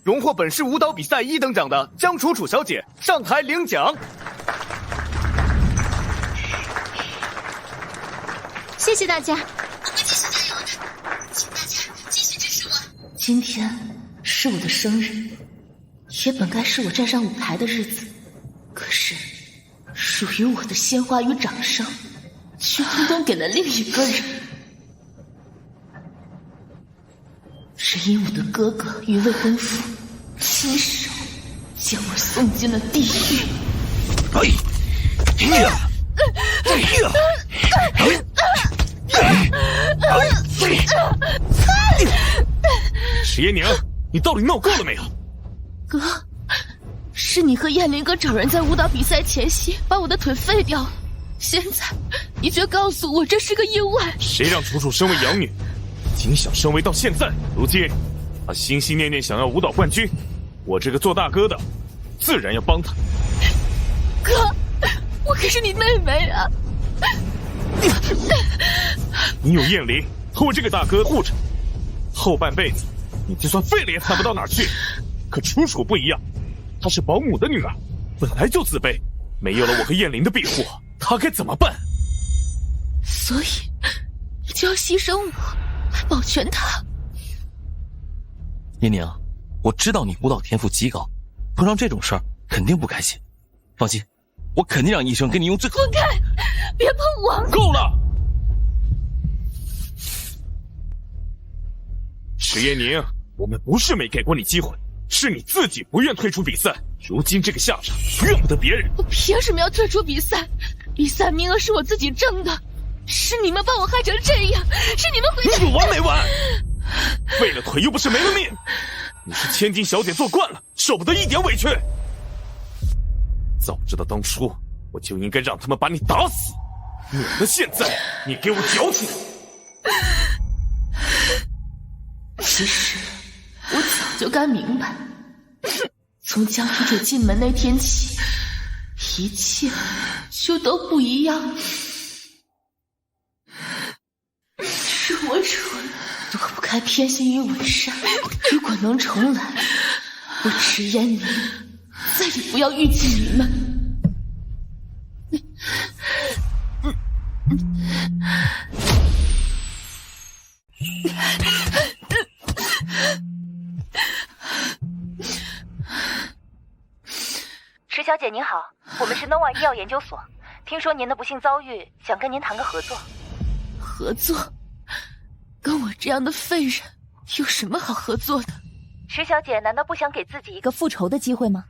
荣获本市舞蹈比赛1等奖的江楚楚小姐上台领奖。谢谢大家，我会继续加油的，请大家继续支持我。今天是我的生日，也本该是我站上舞台的日子，可是属于我的鲜花与掌声，却通通给了另一个人。是因我的哥哥与未婚夫亲手将我送进了地狱。史艳宁，你到底闹够了没有？哥，是你和燕林哥找人在舞蹈比赛前夕把我的腿废掉了，现在你却告诉我这是个意外。谁让楚楚身为养女，谨小慎微到现在，如今她心心念念想要舞蹈冠军，我这个做大哥的自然要帮她。哥，我可是你妹妹啊！你有燕林和我这个大哥护着，后半辈子你就算废了也惨不到哪儿去。可楚楚不一样，她是保姆的女儿，本来就自卑，没有了我和燕林的庇护，她该怎么办？所以你就要牺牲我来保全她。燕宁，我知道你舞蹈天赋极高，碰上这种事儿肯定不开心。放心，我肯定让医生给你用最……滚开！别碰我！够了！史艳宁，我们不是没给过你机会，是你自己不愿退出比赛，如今这个下场怨不得别人。我凭什么要退出比赛？比赛名额是我自己挣的，是你们把我害成这样，是你们毁你有完没完？废了腿又不是没了命，你是千金小姐做惯了，受不得一点委屈。早知道当初我就应该让他们把你打死，免得现在你给我矫情。其实我早就该明白，从江楚楚进门那天起，一切就都不一样了。是我蠢，躲不开偏心与伪善。如果能重来，我直言你再也不要遇见你们。石小姐您好，我们是 Nova 医药研究所，听说您的不幸遭遇，想跟您谈个合作。合作？跟我这样的废人有什么好合作的？石小姐难道不想给自己一个复仇的机会吗？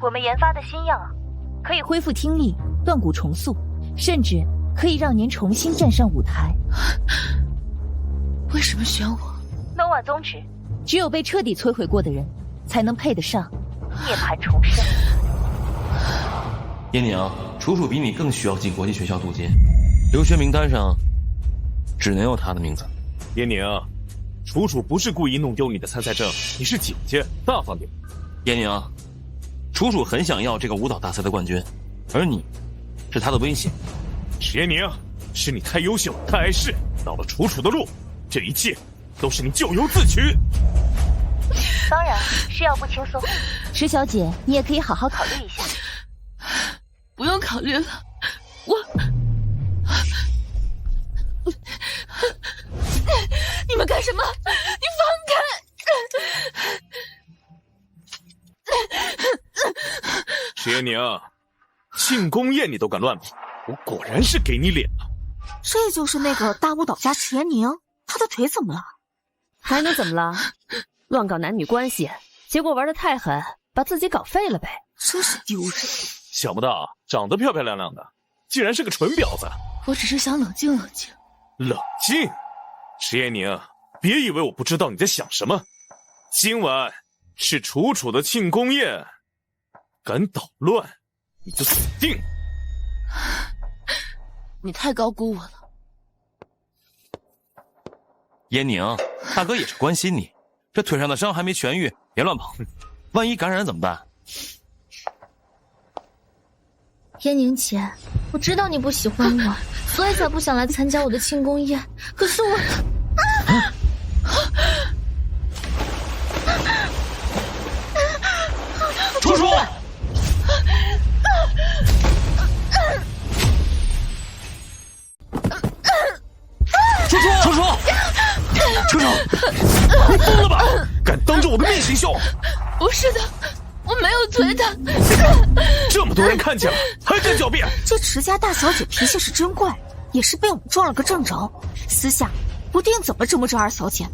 我们研发的新药可以恢复听力、断骨重塑，甚至可以让您重新站上舞台。为什么选我？ Nova 宗旨，只有被彻底摧毁过的人才能配得上涅槃重生。燕宁，楚楚比你更需要进国际学校镀金，留学名单上只能有她的名字。燕宁，楚楚不是故意弄丢你的参赛证，你是姐姐，大方点。燕宁，楚楚很想要这个舞蹈大赛的冠军，而你是她的威胁。史艳宁，是你太优秀，太碍事，挡了楚楚的路，这一切都是你咎由自取。当然，是要不轻松。石小姐，你也可以好好考虑一下。不用考虑了，你们干什么？你放开！史艳宁，庆功宴你都敢乱跑，我果然是给你脸了。这就是那个大舞蹈家池延宁，他的腿怎么了？还能怎么了？乱搞男女关系，结果玩得太狠，把自己搞废了呗。真是丢人！想不到长得漂漂亮亮的，竟然是个蠢婊子。我只是想冷静冷静。冷静，石艳宁，别以为我不知道你在想什么。今晚是楚楚的庆功宴，敢捣乱，你就死定了。你太高估我了。燕宁，大哥也是关心你，这腿上的伤还没痊愈，别乱跑，万一感染了怎么办？燕宁姐，我知道你不喜欢我，所以才不想来参加我的庆功宴。可是我……楚楚，楚楚，你疯了吧？敢当着我的面行凶！不是的，我没有推他。这么多人看见了，还敢狡辩？这池家大小姐脾气是真怪，也是被我们撞了个正着，私下不定怎么折磨这二小姐。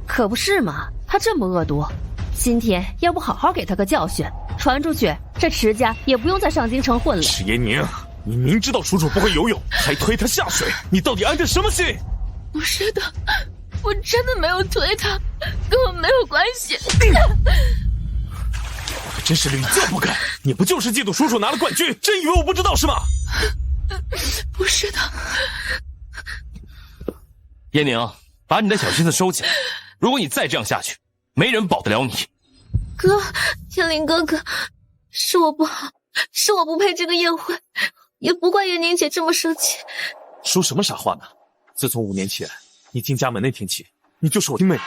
可不是嘛，她这么恶毒，今天要不好好给她个教训，传出去，这池家也不用再上京城混了。池延宁，你明知道楚楚不会游泳，还推她下水，你到底安着什么心？不是的，我真的没有推他，跟我没有关系。我真是屡教不改！你不就是嫉妒楚楚拿了冠军，真以为我不知道是吗？不是的，燕宁，把你的小心思收起来。如果你再这样下去，没人保得了你。哥，天灵哥哥，是我不好，是我不配这个宴会，也不怪燕宁姐这么生气。说什么傻话呢？自从5年前你进家门那天起，你就是我的妹妹。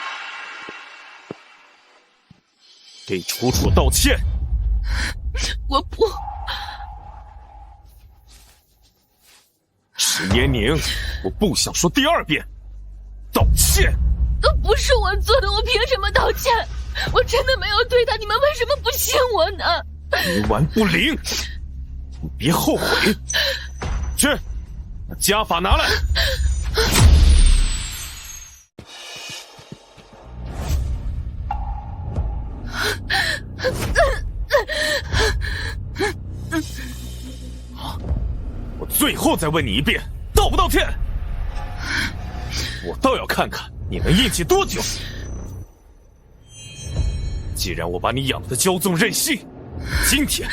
给楚楚道歉。我不。池延宁，我不想说第二遍，道歉。都不是我做的，我凭什么道歉？我真的没有对他，你们为什么不信我呢？冥顽不灵，你别后悔。去，把家法拿来。我最后再问你一遍，道不道歉？我倒要看看你能硬气多久。既然我把你养得骄纵任性，今天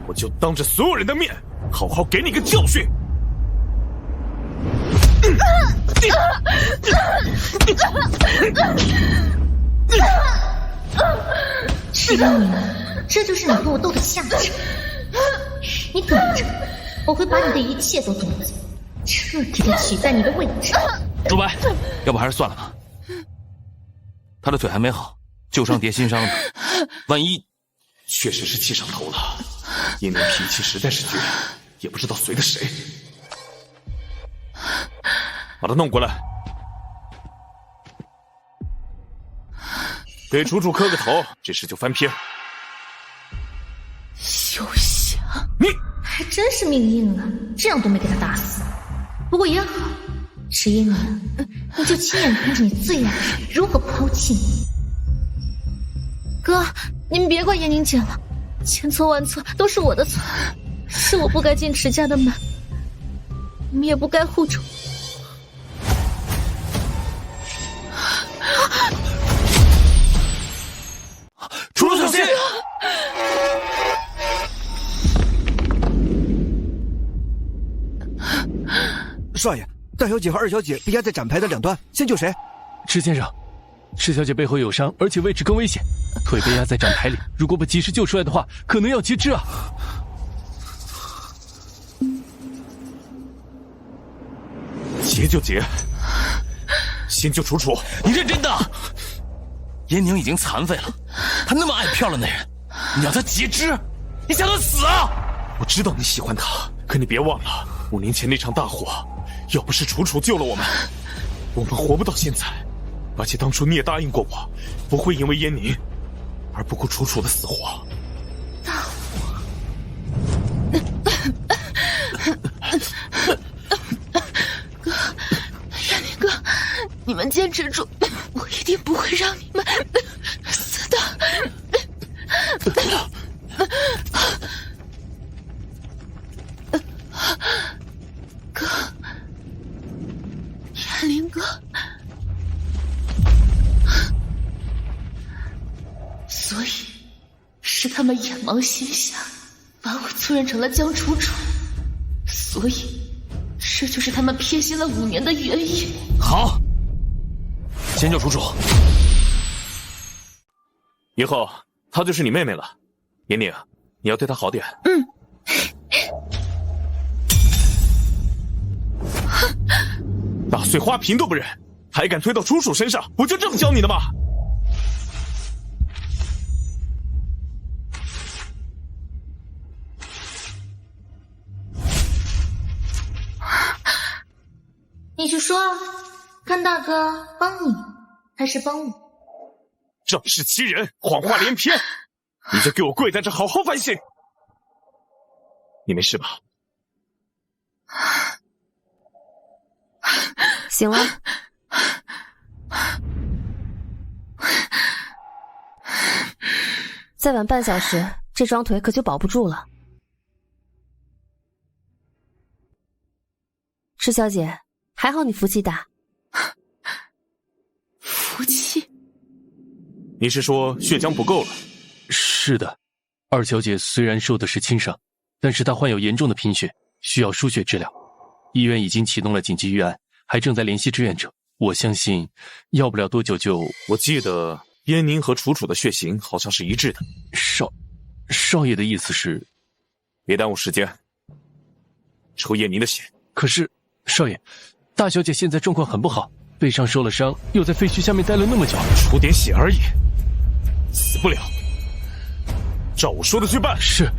我就当着所有人的面，好好给你个教训。池延宁，这就是你跟我斗的下场。你等着，我会把你的一切都夺走，彻底的取代你的位置。朱白，要不还是算了吧。他的腿还没好，旧伤叠新伤呢，万一……确实是气上头了，燕宁脾气实在是倔，也不知道随的谁。把他弄过来，给楚楚磕个头，这事就翻篇。休想！你还真是命硬啊，这样都没给他打死。不过也好，池延宁，你就亲眼看着你最爱的人如何抛弃你。哥，你们别怪燕宁姐了，千错万错都是我的错，是我不该进池家的门，你们也不该护着我。楚楚小心！少爷，大小姐和二小姐被压在展牌的两端，先救谁？池先生，池小姐背后有伤，而且位置更危险，腿被压在展牌里，如果不及时救出来的话，可能要截肢啊！劫就劫，先救楚楚。你认真的？燕宁已经残废了，她那么爱漂亮的人，你要她截肢，你想她死啊？我知道你喜欢她，可你别忘了5年前那场大火，要不是楚楚救了我们，我们活不到现在。而且当初你也答应过我，不会因为燕宁而不顾楚楚的死活。大火！哥，燕宁哥，你们坚持住，我一定不会让你们死的。哥，燕宁哥。所以，是他们眼盲心瞎，把我错认成了江楚楚。所以，这就是他们偏心了5年的原因。好，先救楚楚。以后她就是你妹妹了，妍宁，你要对她好点。打碎花瓶都不认，还敢推到楚楚身上，我就这么教你的吗？你去说啊，看大哥帮你还是帮我？仗势欺人，谎话连篇，你就给我跪在这好好反省。你没事吧？行了。再晚半小时，这双腿可就保不住了。赤小姐，还好你福气大。福气？你是说血浆不够了？是的，二小姐虽然受的是轻伤，但是她患有严重的贫血，需要输血治疗。医院已经启动了紧急预案，还正在联系志愿者。我相信，要不了多久就……我记得燕宁和楚楚的血型好像是一致的。少爷的意思是，别耽误时间，抽燕宁的血。可是，少爷，大小姐现在状况很不好，背上受了伤，又在废墟下面待了那么久，出点血而已，死不了。照我说的去办。是。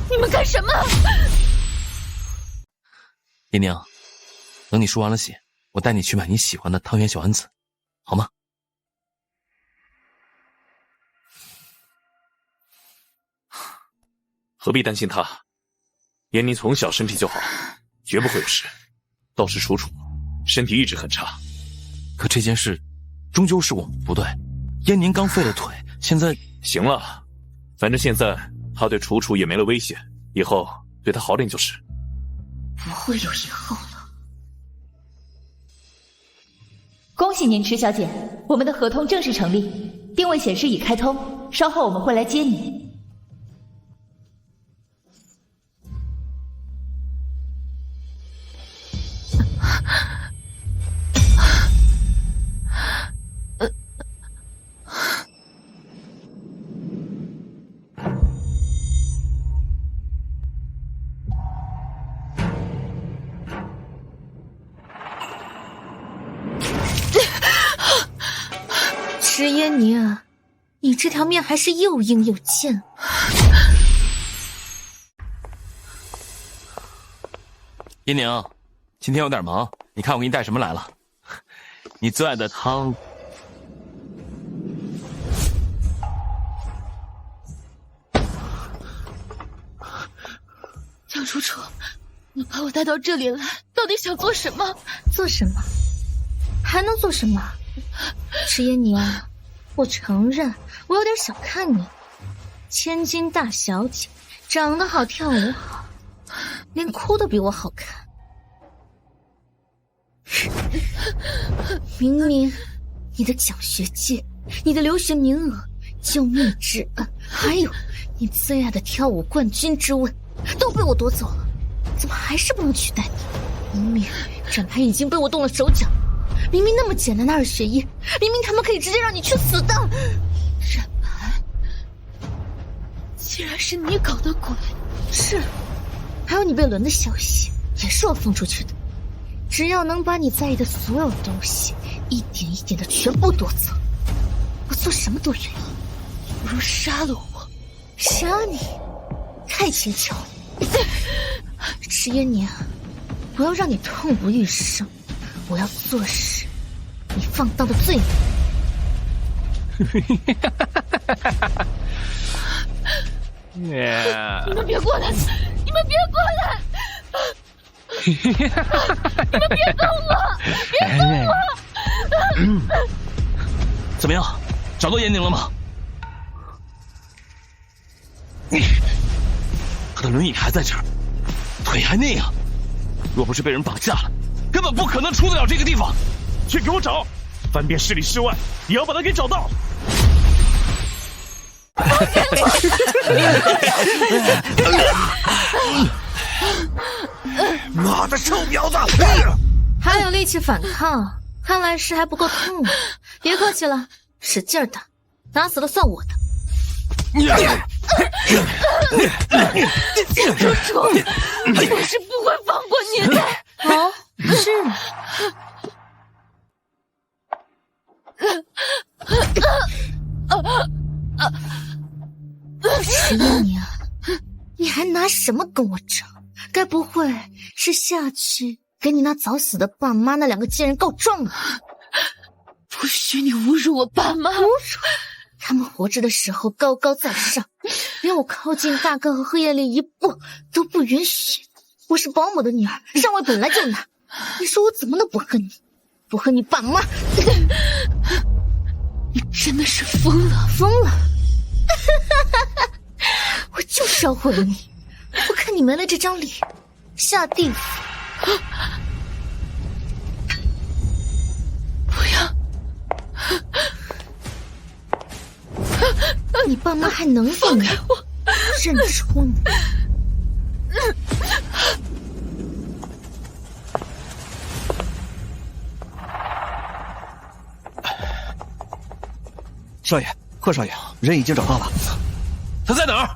你们干什么？叶宁，等你输完了血，我带你去买你喜欢的汤圆小丸子，好吗？何必担心他？燕宁从小身体就好，绝不会有事。倒是楚楚，身体一直很差。可这件事，终究是我们不对。燕宁刚废了腿，现在行了，反正现在他对楚楚也没了威胁，以后对他好点就是。不会有以后了。恭喜您，池小姐，我们的合同正式成立，定位显示已开通，稍后我们会来接你。石嫣妮啊，你这条命还是又硬又贱。燕宁，今天有点忙，你看我给你带什么来了？你最爱的汤。江楚楚，你把我带到这里来，到底想做什么？做什么？还能做什么？石嫣妮啊，我承认我有点小看你，千金大小姐，长得好，跳舞好，连哭都比我好看。明明你的奖学金、你的留学名额、救命之恩，还有你最爱的跳舞冠军之位，都被我夺走了，怎么还是不能取代你？明明展牌已经被我动了手脚，明明那么简单的2选1，明明他们可以直接让你去死的。展牌竟然是你搞的鬼！是，还有你被轮的消息也是我放出去的。只要能把你在意的所有东西一点一点的全部夺走，我做什么都愿意。不如杀了我。杀你？太轻巧了。石嫣妮啊，我要让你痛不欲生，我要坐实你放荡的罪名。你们别过来！你们别过来！你们别动我！别动我！怎么样？找到燕宁了吗？他的轮椅还在这儿，腿还那样，若不是被人绑架了，根本不可能出得了这个地方。去给我找，翻遍市里市外，也要把他给找到。妈的臭婊子！还有力气反抗，看来是还不够痛啊！别客气了，使劲打，打死了算我的。楚楚，我是不会放过你的。哦，是吗？什么跟我争？该不会是下去给你那早死的爸妈那2个贱人告状吧？不许你侮辱我爸妈！侮辱他们活着的时候高高在上，连我靠近大哥和黑夜里一步都不允许。我是保姆的女儿，上位本来就难。你说我怎么能不恨你？不恨你爸妈？你真的是疯了！疯了！我就是要毁了你！我看你没了这张脸，下地府！不要！你爸妈还能否认？认出你！少爷，贺少爷，人已经找到了。他在哪儿？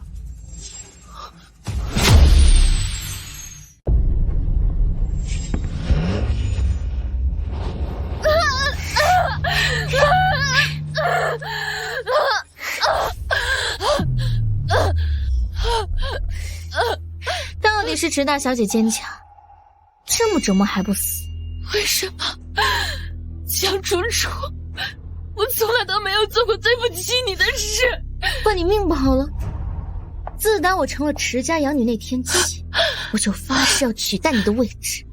到底是池大小姐坚强，这么折磨还不死？为什么，江楚楚？我从来都没有做过对不起你的事。怪你命不好了。自打我成了池家养女那天起，我就发誓要取代你的位置。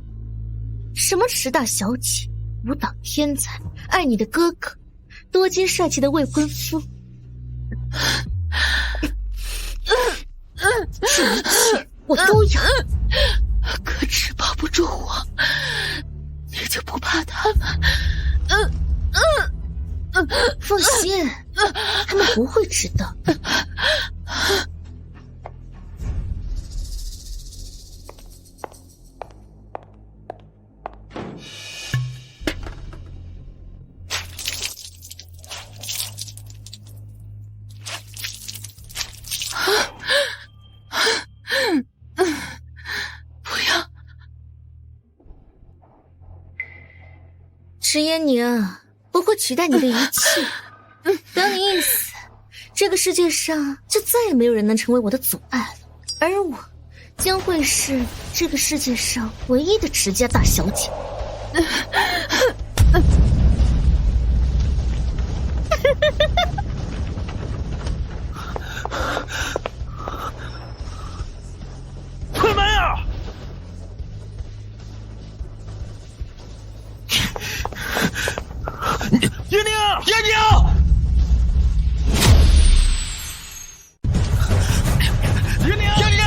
什么池大小姐，舞蹈天才，爱你的哥哥，多金帅气的未婚夫，这一切我都要。可只保不住我，你就不怕他们？放心，他们不会知道。不要！池嫣宁不会取代你的一切。等你一死，这个世界上就再也没有人能成为我的阻碍了，而我将会是这个世界上唯一的池家大小姐。开门啊！叶宁，叶宁！叶宁，叶宁！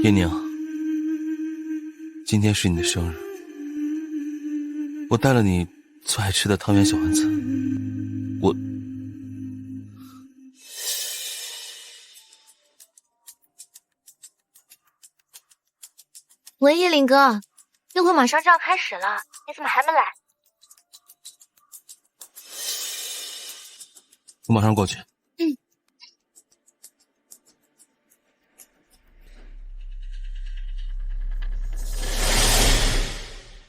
叶宁，今天是你的生日，我带了你最爱吃的汤圆小丸子。喂，叶林哥，那会马上就要开始了，你怎么还没来？我马上过去。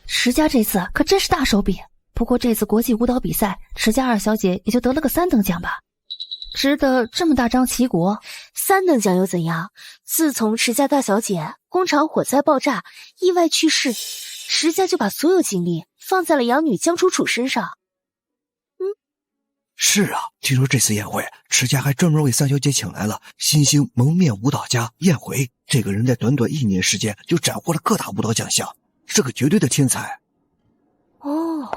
池家这次可真是大手笔，不过这次国际舞蹈比赛，池家二小姐也就得了个3等奖吧，值得这么大张旗鼓？3等奖又怎样？自从池家大小姐工厂火灾爆炸意外去世，池家就把所有精力放在了养女江楚楚身上。是啊，听说这次宴会，池家还专门为3小姐请来了新兴蒙面舞蹈家燕回。这个人在短短1年时间就斩获了各大舞蹈奖项，是个绝对的天才。哦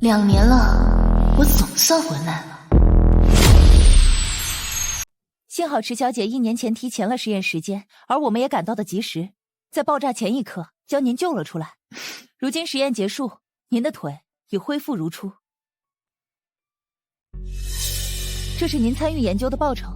，2年了，我总算回来了。幸好池小姐1年前提前了实验时间，而我们也赶到的及时，在爆炸前一刻将您救了出来。如今实验结束，您的腿已恢复如初。这是您参与研究的报酬。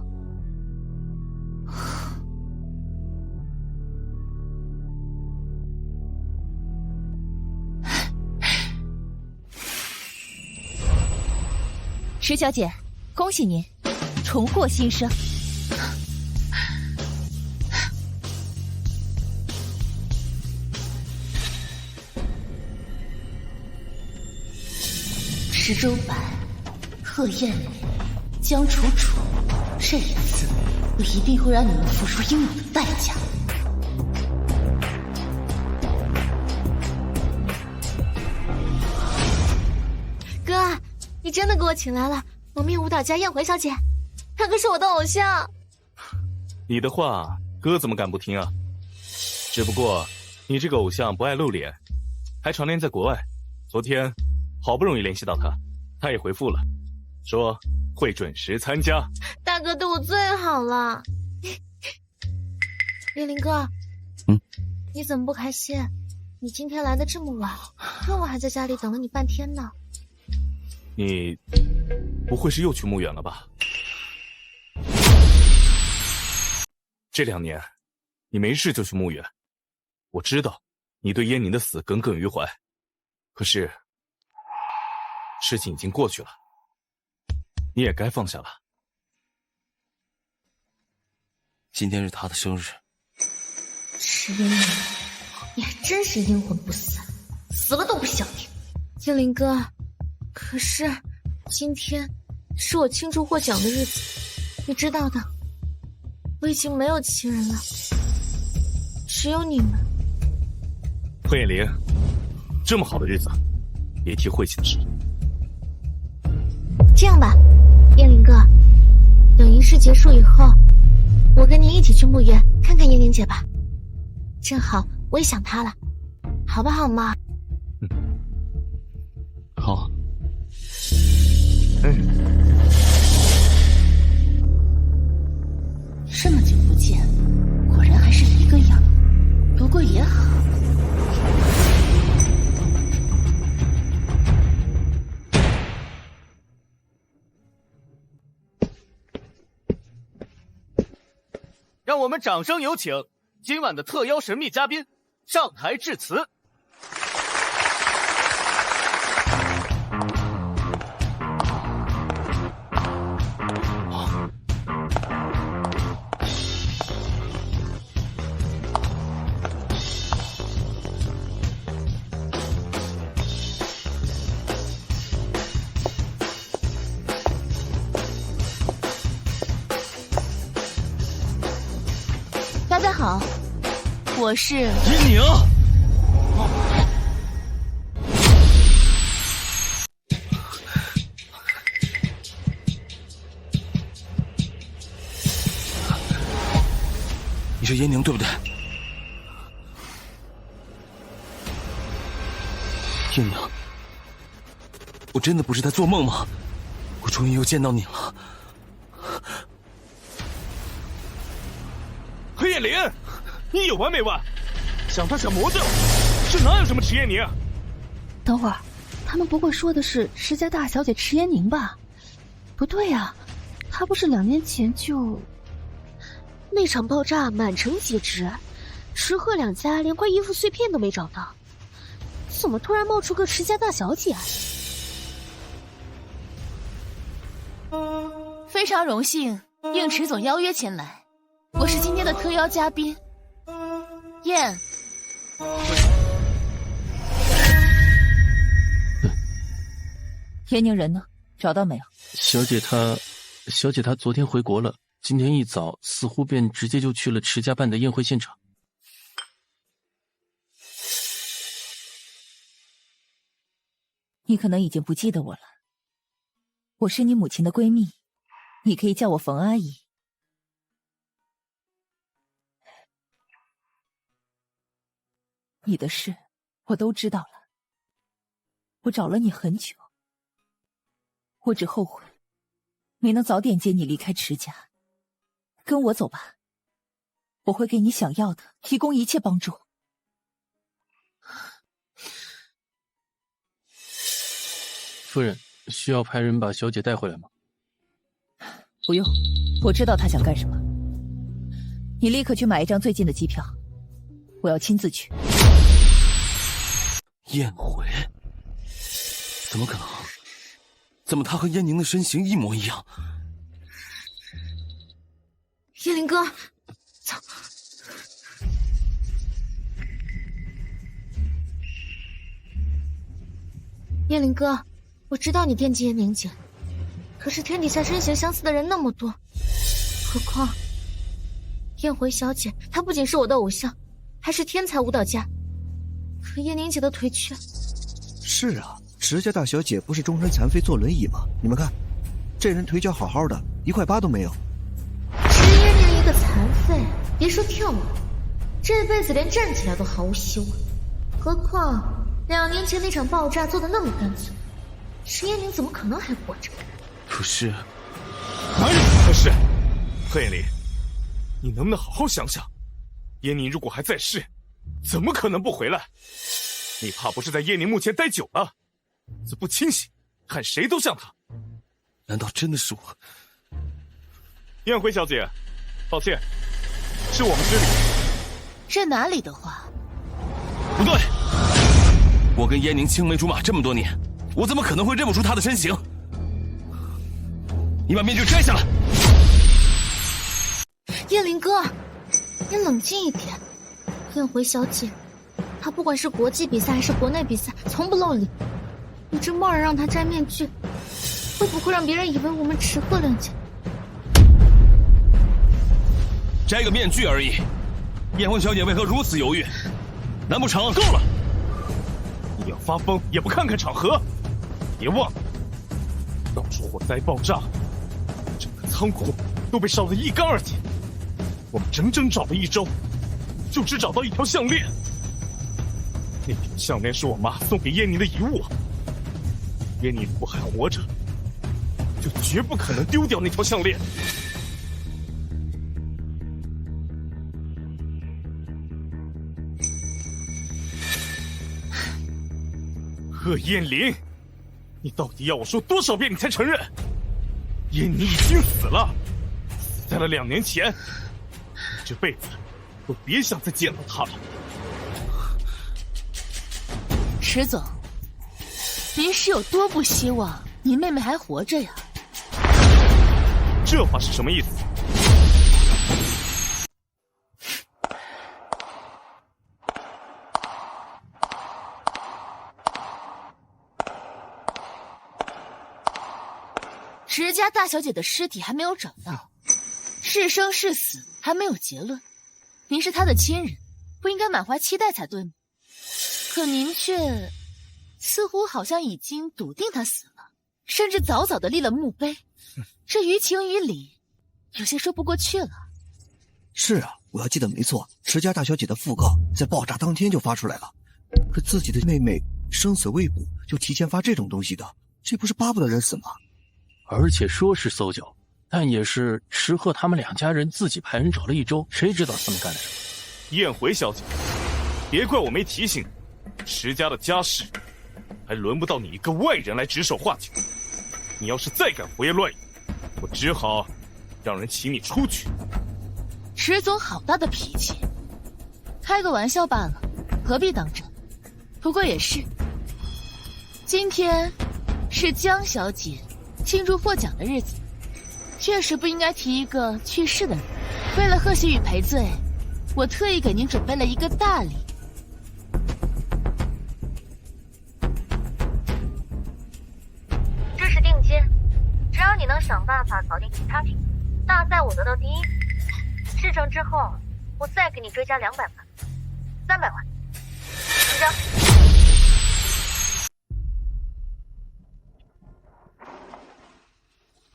池小姐，恭喜您重获新生。池州白、贺艳丽、江楚楚，这一次我一定会让你们付出应有的代价。哥，你真的给我请来了蒙面舞蹈家燕回小姐，她可是我的偶像。你的话，哥怎么敢不听啊？只不过你这个偶像不爱露脸，还常年在国外。昨天好不容易联系到他也回复了，说会准时参加。大哥对我最好了。叶林哥，你怎么不开心？你今天来的这么晚，可我还在家里等了你半天呢。你不会是又去墓园了吧？这2年你没事就去墓园，我知道你对燕宁的死耿耿于怀，可是事情已经过去了，你也该放下了。今天是他的生日。池燕宁，你还真是阴魂不散，死了都不消停。叶林哥，可是今天是我庆祝获奖的日子，你知道的，我已经没有亲人了，只有你们。贺艳玲，这么好的日子，别提晦气的事。这样吧，燕林哥，等仪式结束以后，我跟您一起去墓园看看燕玲姐吧，正好我也想她了，好不好嘛？好。这么久不见，果然还是一个样，不过也好。让我们掌声有请今晚的特邀神秘嘉宾上台致辞。大家好，我是燕宁。你是燕宁对不对？燕宁，我真的不是在做梦吗？我终于又见到你了。何艳玲，你有完没完？想他小魔怔，这哪有什么池燕宁？等会儿，他们不会说的是池家大小姐池延宁吧？不对啊，她不是2年前就……那场爆炸满城皆知，池贺两家连块衣服碎片都没找到，怎么突然冒出个池家大小姐？非常荣幸应池总邀约前来，我是今天的特邀嘉宾燕。燕宁人呢？找到没有？小姐她昨天回国了，今天一早似乎便直接就去了池家办的宴会现场。你可能已经不记得我了，我是你母亲的闺蜜，你可以叫我冯阿姨。你的事我都知道了，我找了你很久，我只后悔没能早点接你离开池家。跟我走吧，我会给你想要的提供一切帮助。夫人，需要派人把小姐带回来吗？不用，我知道她想干什么。你立刻去买一张最近的机票，我要亲自去。宴会？怎么可能？怎么他和燕宁的身形一模一样？叶林哥，走。叶林哥，我知道你惦记燕宁姐，可是天底下身形相似的人那么多，何况燕回小姐，她不仅是我的偶像，还是天才舞蹈家。可燕宁姐的腿却……是啊，池家大小姐不是终身残废坐轮椅吗？你们看，这人腿脚好好的，1块8都没有。池燕宁一个残废，别说跳舞，这辈子连站起来都毫无希望。何况2年前那场爆炸做的那么干脆，池燕宁怎么可能还活着？可是，哪有可是？贺艳玲，你能不能好好想想？燕宁如果还在世，怎么可能不回来？你怕不是在燕宁墓前待久了，子不清醒，看谁都像他。难道真的是我？燕辉小姐，抱歉，是我们失礼。这哪里的话？不对，我跟燕宁青梅竹马这么多年，我怎么可能会认不出她的身形？你把面具摘下来。燕林哥，你冷静一点。燕回小姐，她不管是国际比赛还是国内比赛，从不露脸。你这贸然让她摘面具，会不会让别人以为我们池贺两家？摘个面具而已，燕回小姐为何如此犹豫？难不成够了？你要发疯也不看看场合！别忘了，到时火灾爆炸，整个仓库都被烧得一干二净。我们整整找了1周，就只找到1条项链。那条项链是我妈送给燕宁的遗物。燕宁如果还活着，就绝不可能丢掉那条项链。贺燕玲，你到底要我说多少遍你才承认？燕宁已经死了，死在了2年前。你这辈子都别想再见到他了。池总，您是有多不希望您妹妹还活着呀？这话是什么意思？池家大小姐的尸体还没有找到，是生是死还没有结论。您是她的亲人，不应该满怀期待才对吗？可您却似乎好像已经笃定她死了，甚至早早的立了墓碑，这于情于理有些说不过去了。是啊，我要记得没错，池家大小姐的讣告在爆炸当天就发出来了，可自己的妹妹生死未卜就提前发这种东西的，这不是巴不得人死吗？而且说是搜救，但也是池贺他们2家人自己派人找了1周，谁知道他们干了什么？燕回小姐，别怪我没提醒你，池家的家事还轮不到你一个外人来指手画脚。你要是再敢胡言乱语，我只好让人请你出去。池总好大的脾气，开个玩笑罢了，何必当真？不过也是，今天是江小姐庆祝获奖的日子，确实不应该提一个去世的人。为了贺喜与赔罪，我特意给您准备了一个大礼。这是定金，只要你能想办法搞定其他品，大赛我得到第1，事成之后我再给你追加200万，300万，成交。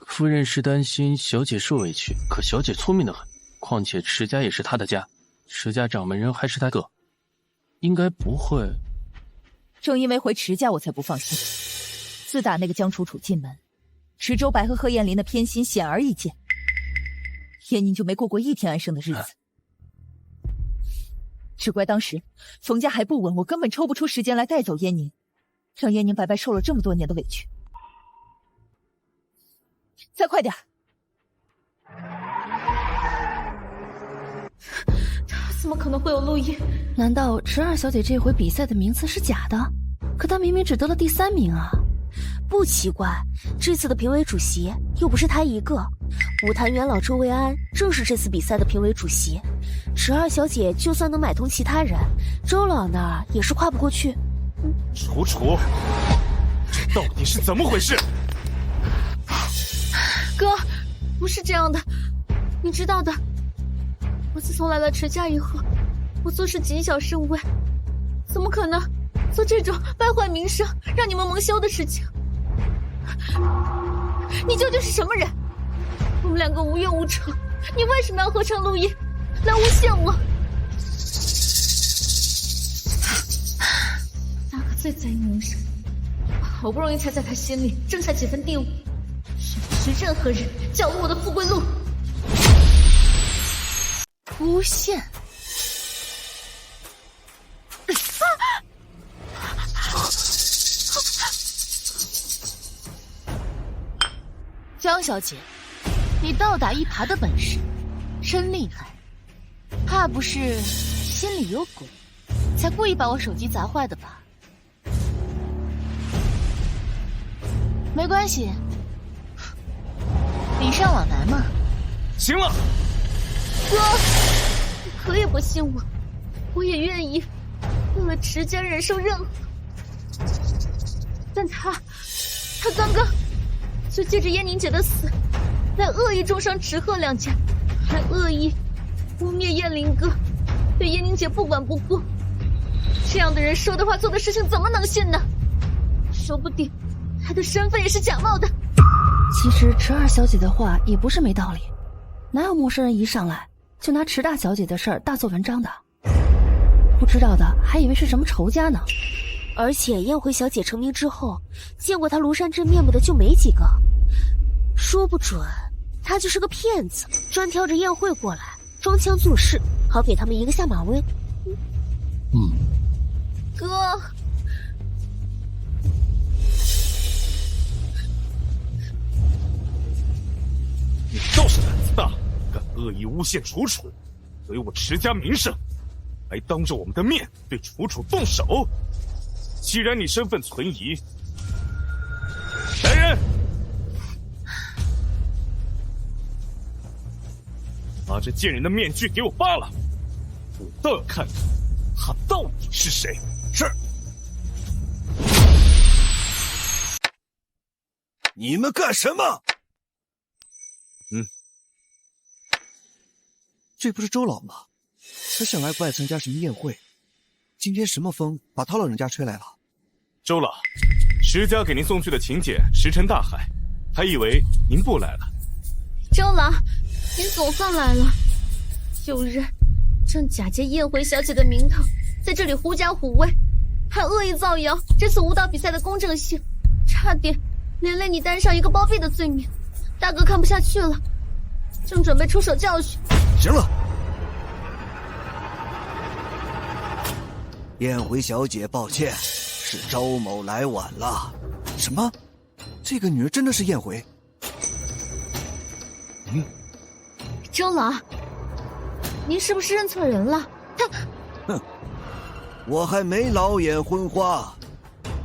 夫人是担心小姐受委屈，可小姐聪明得很，况且池家也是她的家，池家掌门人还是她哥，应该不会。正因为回池家我才不放心。自打那个江楚楚进门，池周白和贺燕林的偏心显而易见，燕宁就没过过一天安生的日子。只怪当时冯家还不稳，我根本抽不出时间来带走燕宁，让燕宁白白受了这么多年的委屈。再快点！怎么可能会有录音？难道池二小姐这回比赛的名次是假的？可她明明只得了第3名啊！不奇怪，这次的评委主席又不是他一个。武坛元老周维安正是这次比赛的评委主席。十二小姐就算能买通其他人，周老那儿也是跨不过去。楚楚，这到底是怎么回事？哥，不是这样的，你知道的。我自从来了池家以后，我做事谨小慎微，怎么可能做这种败坏名声、让你们蒙羞的事情？你究竟是什么人？我们两个无冤无仇，你为什么要合成录音来诬陷我？大哥最在意名声，好不容易才在他心里挣下几分地位，许不许任何人搅乱我的富贵路。诬陷。江小姐，你倒打一耙的本事真厉害，怕不是心里有鬼，才故意把我手机砸坏的吧？没关系，礼尚往来嘛。行了，哥，你可以不信我，我也愿意为了池家忍受任何。但他刚刚就借着燕宁姐的死，来恶意重伤池贺两家，还恶意污蔑燕灵哥，对燕宁姐不管不顾。这样的人说的话做的事情怎么能信呢？说不定他的身份也是假冒的。其实池二小姐的话也不是没道理，哪有陌生人一上来就拿池大小姐的事儿大做文章的？不知道的还以为是什么仇家呢。而且燕回小姐成名之后，见过她庐山真面目的就没几个，说不准她就是个骗子，专挑着燕会过来装腔作势，好给他们一个下马威。哥，你倒是胆子大，敢恶意诬陷楚楚，毁我池家名声，还当着我们的面对楚楚动手。既然你身份存疑，来人，把这贱人的面具给我扒了，我倒要看看他到底是谁。是。你们干什么？这不是周老吗？他向来不爱参加什么宴会，今天什么风把他老人家吹来了？周老，石家给您送去的请柬石沉大海，还以为您不来了。周老，您总算来了。有人正假借燕回小姐的名头，在这里狐假虎威，还恶意造谣这次舞蹈比赛的公正性，差点连累你担上一个包庇的罪名。大哥看不下去了，正准备出手教训。行了，燕回小姐，抱歉，是周某来晚了。什么？这个女人真的是燕回？周老，您是不是认错人了？哼，我还没老眼昏花，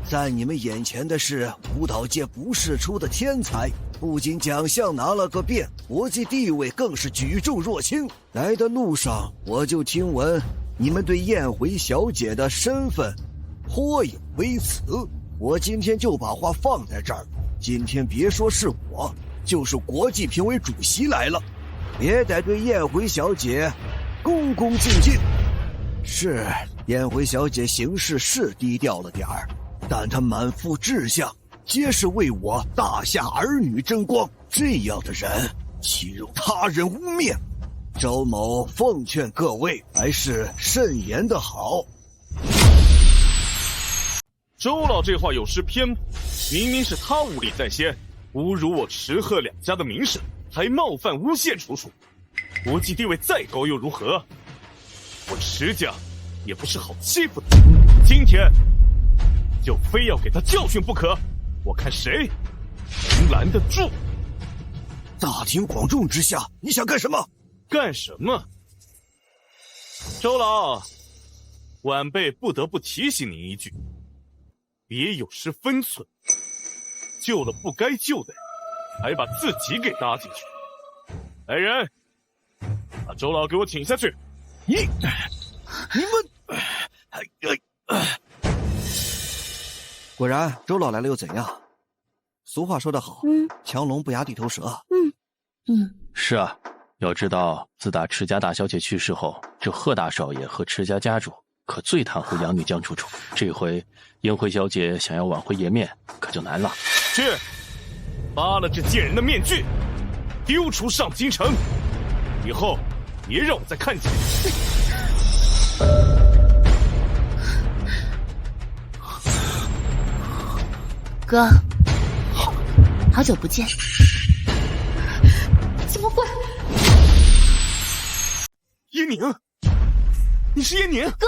在你们眼前的是舞蹈界不世出的天才，不仅奖项拿了个遍，国际地位更是举重若轻。来的路上我就听闻你们对燕回小姐的身份颇有微词，我今天就把话放在这儿。今天别说是我，就是国际评委主席来了，也得对燕回小姐恭恭敬敬。是，燕回小姐行事是低调了点儿，但她满腹志向，皆是为我大夏儿女争光。这样的人岂容他人污蔑？周某奉劝各位还是慎言的好。周老这话有失偏颇，明明是他无礼在先，侮辱我池贺两家的名声，还冒犯诬陷楚楚。国际地位再高又如何？我池家也不是好欺负的，今天就非要给他教训不可，我看谁能拦得住。大庭广众之下，你想干什么？干什么？周老，晚辈不得不提醒您一句，别有失分寸。救了不该救的人，还把自己给搭进去。来人，把周老给我请下去。你们，果然，周老来了又怎样？俗话说得好，强龙不压地头蛇。是啊，要知道，自打池家大小姐去世后，这贺大少爷和池家家主可最袒护养女江楚楚。这回颜回小姐想要挽回颜面，可就难了。去，扒了这贱人的面具，丢出上京城，以后别让我再看见。哥，好久不见。怎么会？叶宁，你是叶宁？哥，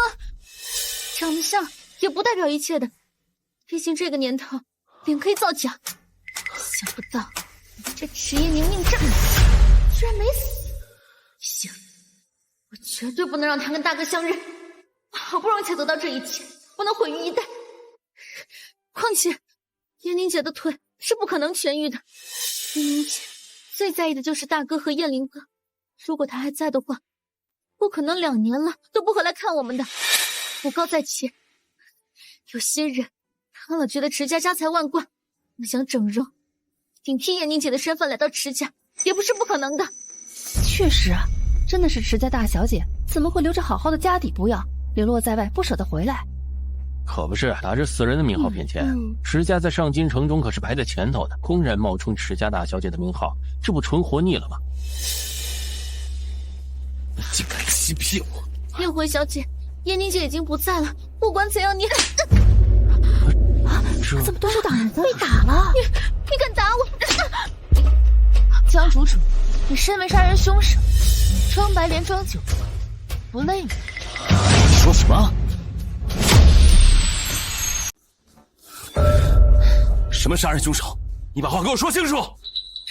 长得像也不代表一切的，毕竟这个年头，脸可以造假。想不到这池叶宁命这么死，居然没死。行，我绝对不能让他跟大哥相认。我好不容易才得到这一切，不能毁于一旦。况且，燕宁姐的腿是不可能痊愈的。燕宁姐最在意的就是大哥和燕灵哥，如果他还在的话，不可能2年了都不回来看我们的。武高在前，有些人看了觉得池家家财万贯，我想整容顶替燕宁姐的身份来到池家，也不是不可能的。确实啊，真的是池家大小姐，怎么会留着好好的家底不要，流落在外不舍得回来？可不是，打着死人的名号骗钱。池家在上京城中可是排在前头的，公然冒充池家大小姐的名号，这不纯活腻了吗？你竟敢欺骗我！燕回小姐，燕宁姐已经不在了，不管怎样你怎么动手打人的？被打了！你敢打我？江主主，你身为杀人凶手，装白莲装酒疯，不累吗？你说什么？什么杀人凶手？你把话给我说清楚！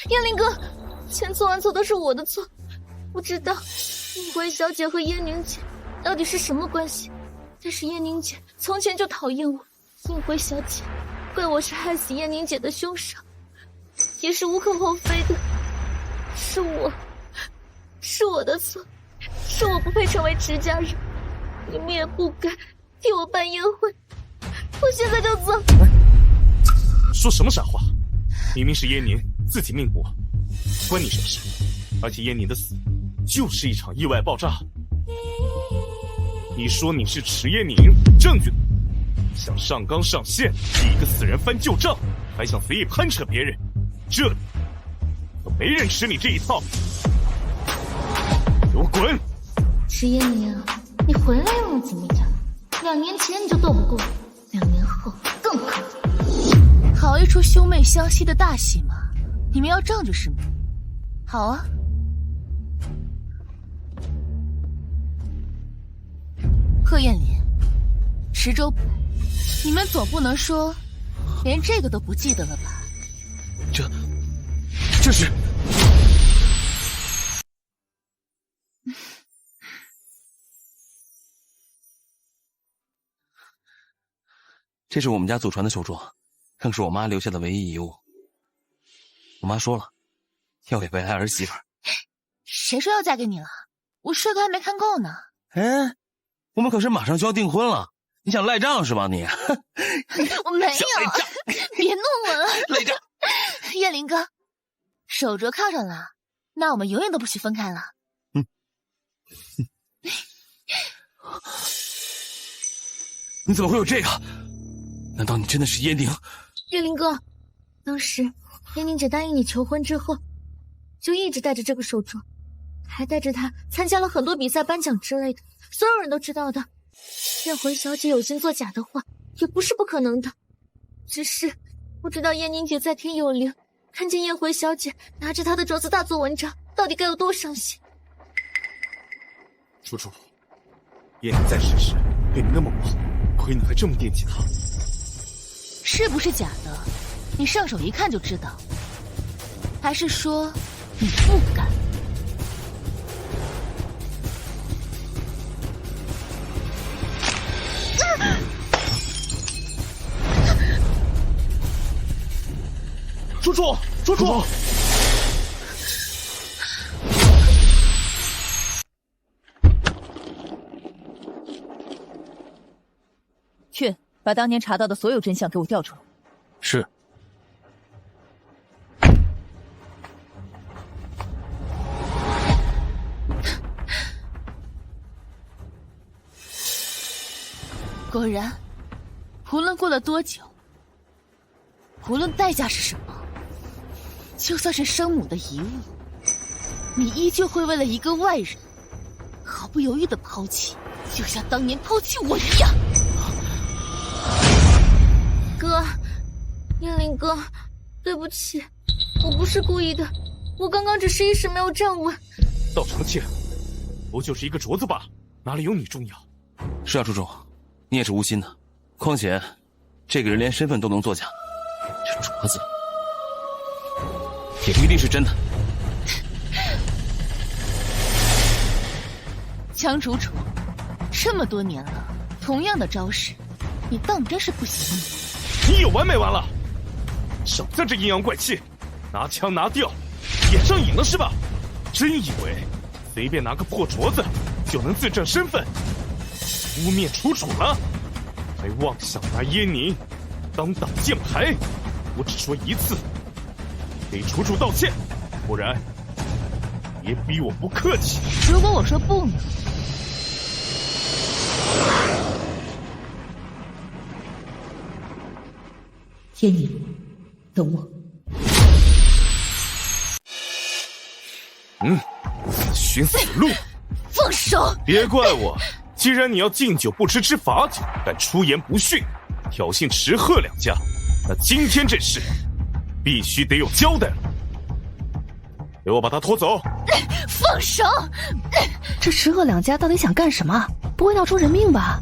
燕灵哥，千错万错都是我的错，不知道燕回小姐和燕宁姐到底是什么关系。但是燕宁姐从前就讨厌我，燕回小姐怪我是害死燕宁姐的凶手，也是无可厚非的。是我的错，是我不配成为池家人，你们也不该替我办宴会。我现在就走。说什么傻话！明明是燕宁自己命薄，关你什么事？而且燕宁的死就是一场意外爆炸。你说你是池燕宁，证据呢？想上纲上线，替一个死人翻旧账，还想随意攀扯别人，这里可没人吃你这一套！给我滚！池燕宁，你回来又能怎么样？2年前你就斗不过，2年后更不可能。好一出兄妹相惜的大戏嘛！你们要证据是吗？好啊。贺艳林、池州北，你们总不能说连这个都不记得了吧？这是……这是我们家祖传的手镯，更是我妈留下的唯一遗物。我妈说了，要给未来儿媳妇。谁说要嫁给你了？我税课还没看够呢。哎，我们可是马上就要订婚了，你想赖账是吧你？我没有，别弄我了。赖账。燕林哥，手镯靠上了，那我们永远都不许分开了。你怎么会有这个？难道你真的是燕宁？岳林哥，当时燕宁姐答应你求婚之后，就一直带着这个手镯，还带着它参加了很多比赛颁奖之类的，所有人都知道的。燕回小姐有心作假的话，也不是不可能的。只是不知道燕宁姐在天有灵，看见燕回小姐拿着她的镯子大做文章，到底该有多伤心。楚楚，燕宁在世时对你那么不好，亏你还这么惦记她。是不是假的？你上手一看就知道。还是说你不敢？主，去把当年查到的所有真相给我调出来。是。果然，无论过了多久，无论代价是什么，就算是生母的遗物，你依旧会为了一个外人毫不犹豫的抛弃，就像当年抛弃我一样。哥，燕灵哥，对不起，我不是故意的，我刚刚只是一时没有站稳。道成器，不就是一个镯子罢了，哪里有你重要？是啊，朱主，你也是无心的。况且，这个人连身份都能作假，这镯子也不一定是真的。江主厨，这么多年了，同样的招式，你当真是不行吗？你有完没完了？少在这阴阳怪气，拿腔拿调，演上瘾了是吧？真以为随便拿个破镯子就能自证身份，污蔑楚楚了？还妄想拿耶宁当挡箭牌？我只说一次，给楚楚道歉，不然别逼我不客气。如果我说不呢？天宁，等我。寻死路！放手！别怪我，既然你要敬酒不吃吃罚酒，敢出言不逊，挑衅池鹤两家，那今天这事必须得有交代了。给我把他拖走！放手！这池鹤两家到底想干什么？不会闹出人命吧？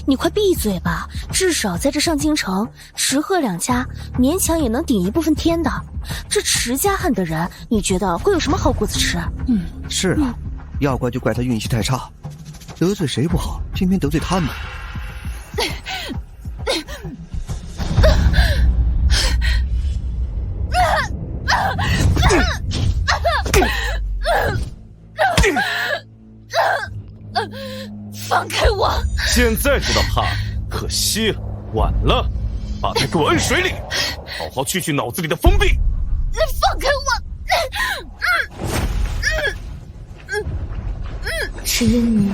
你快闭嘴吧！至少在这上京城，池鹤两家勉强也能顶一部分天的。这池家恨的人，你觉得会有什么好果子吃？是啊，要怪就怪他运气太差，得罪谁不好，偏偏得罪他们。放开我！现在知道怕，可惜了，晚了。把他给我摁水里，好好去脑子里的疯病。你放开我！池烟宁，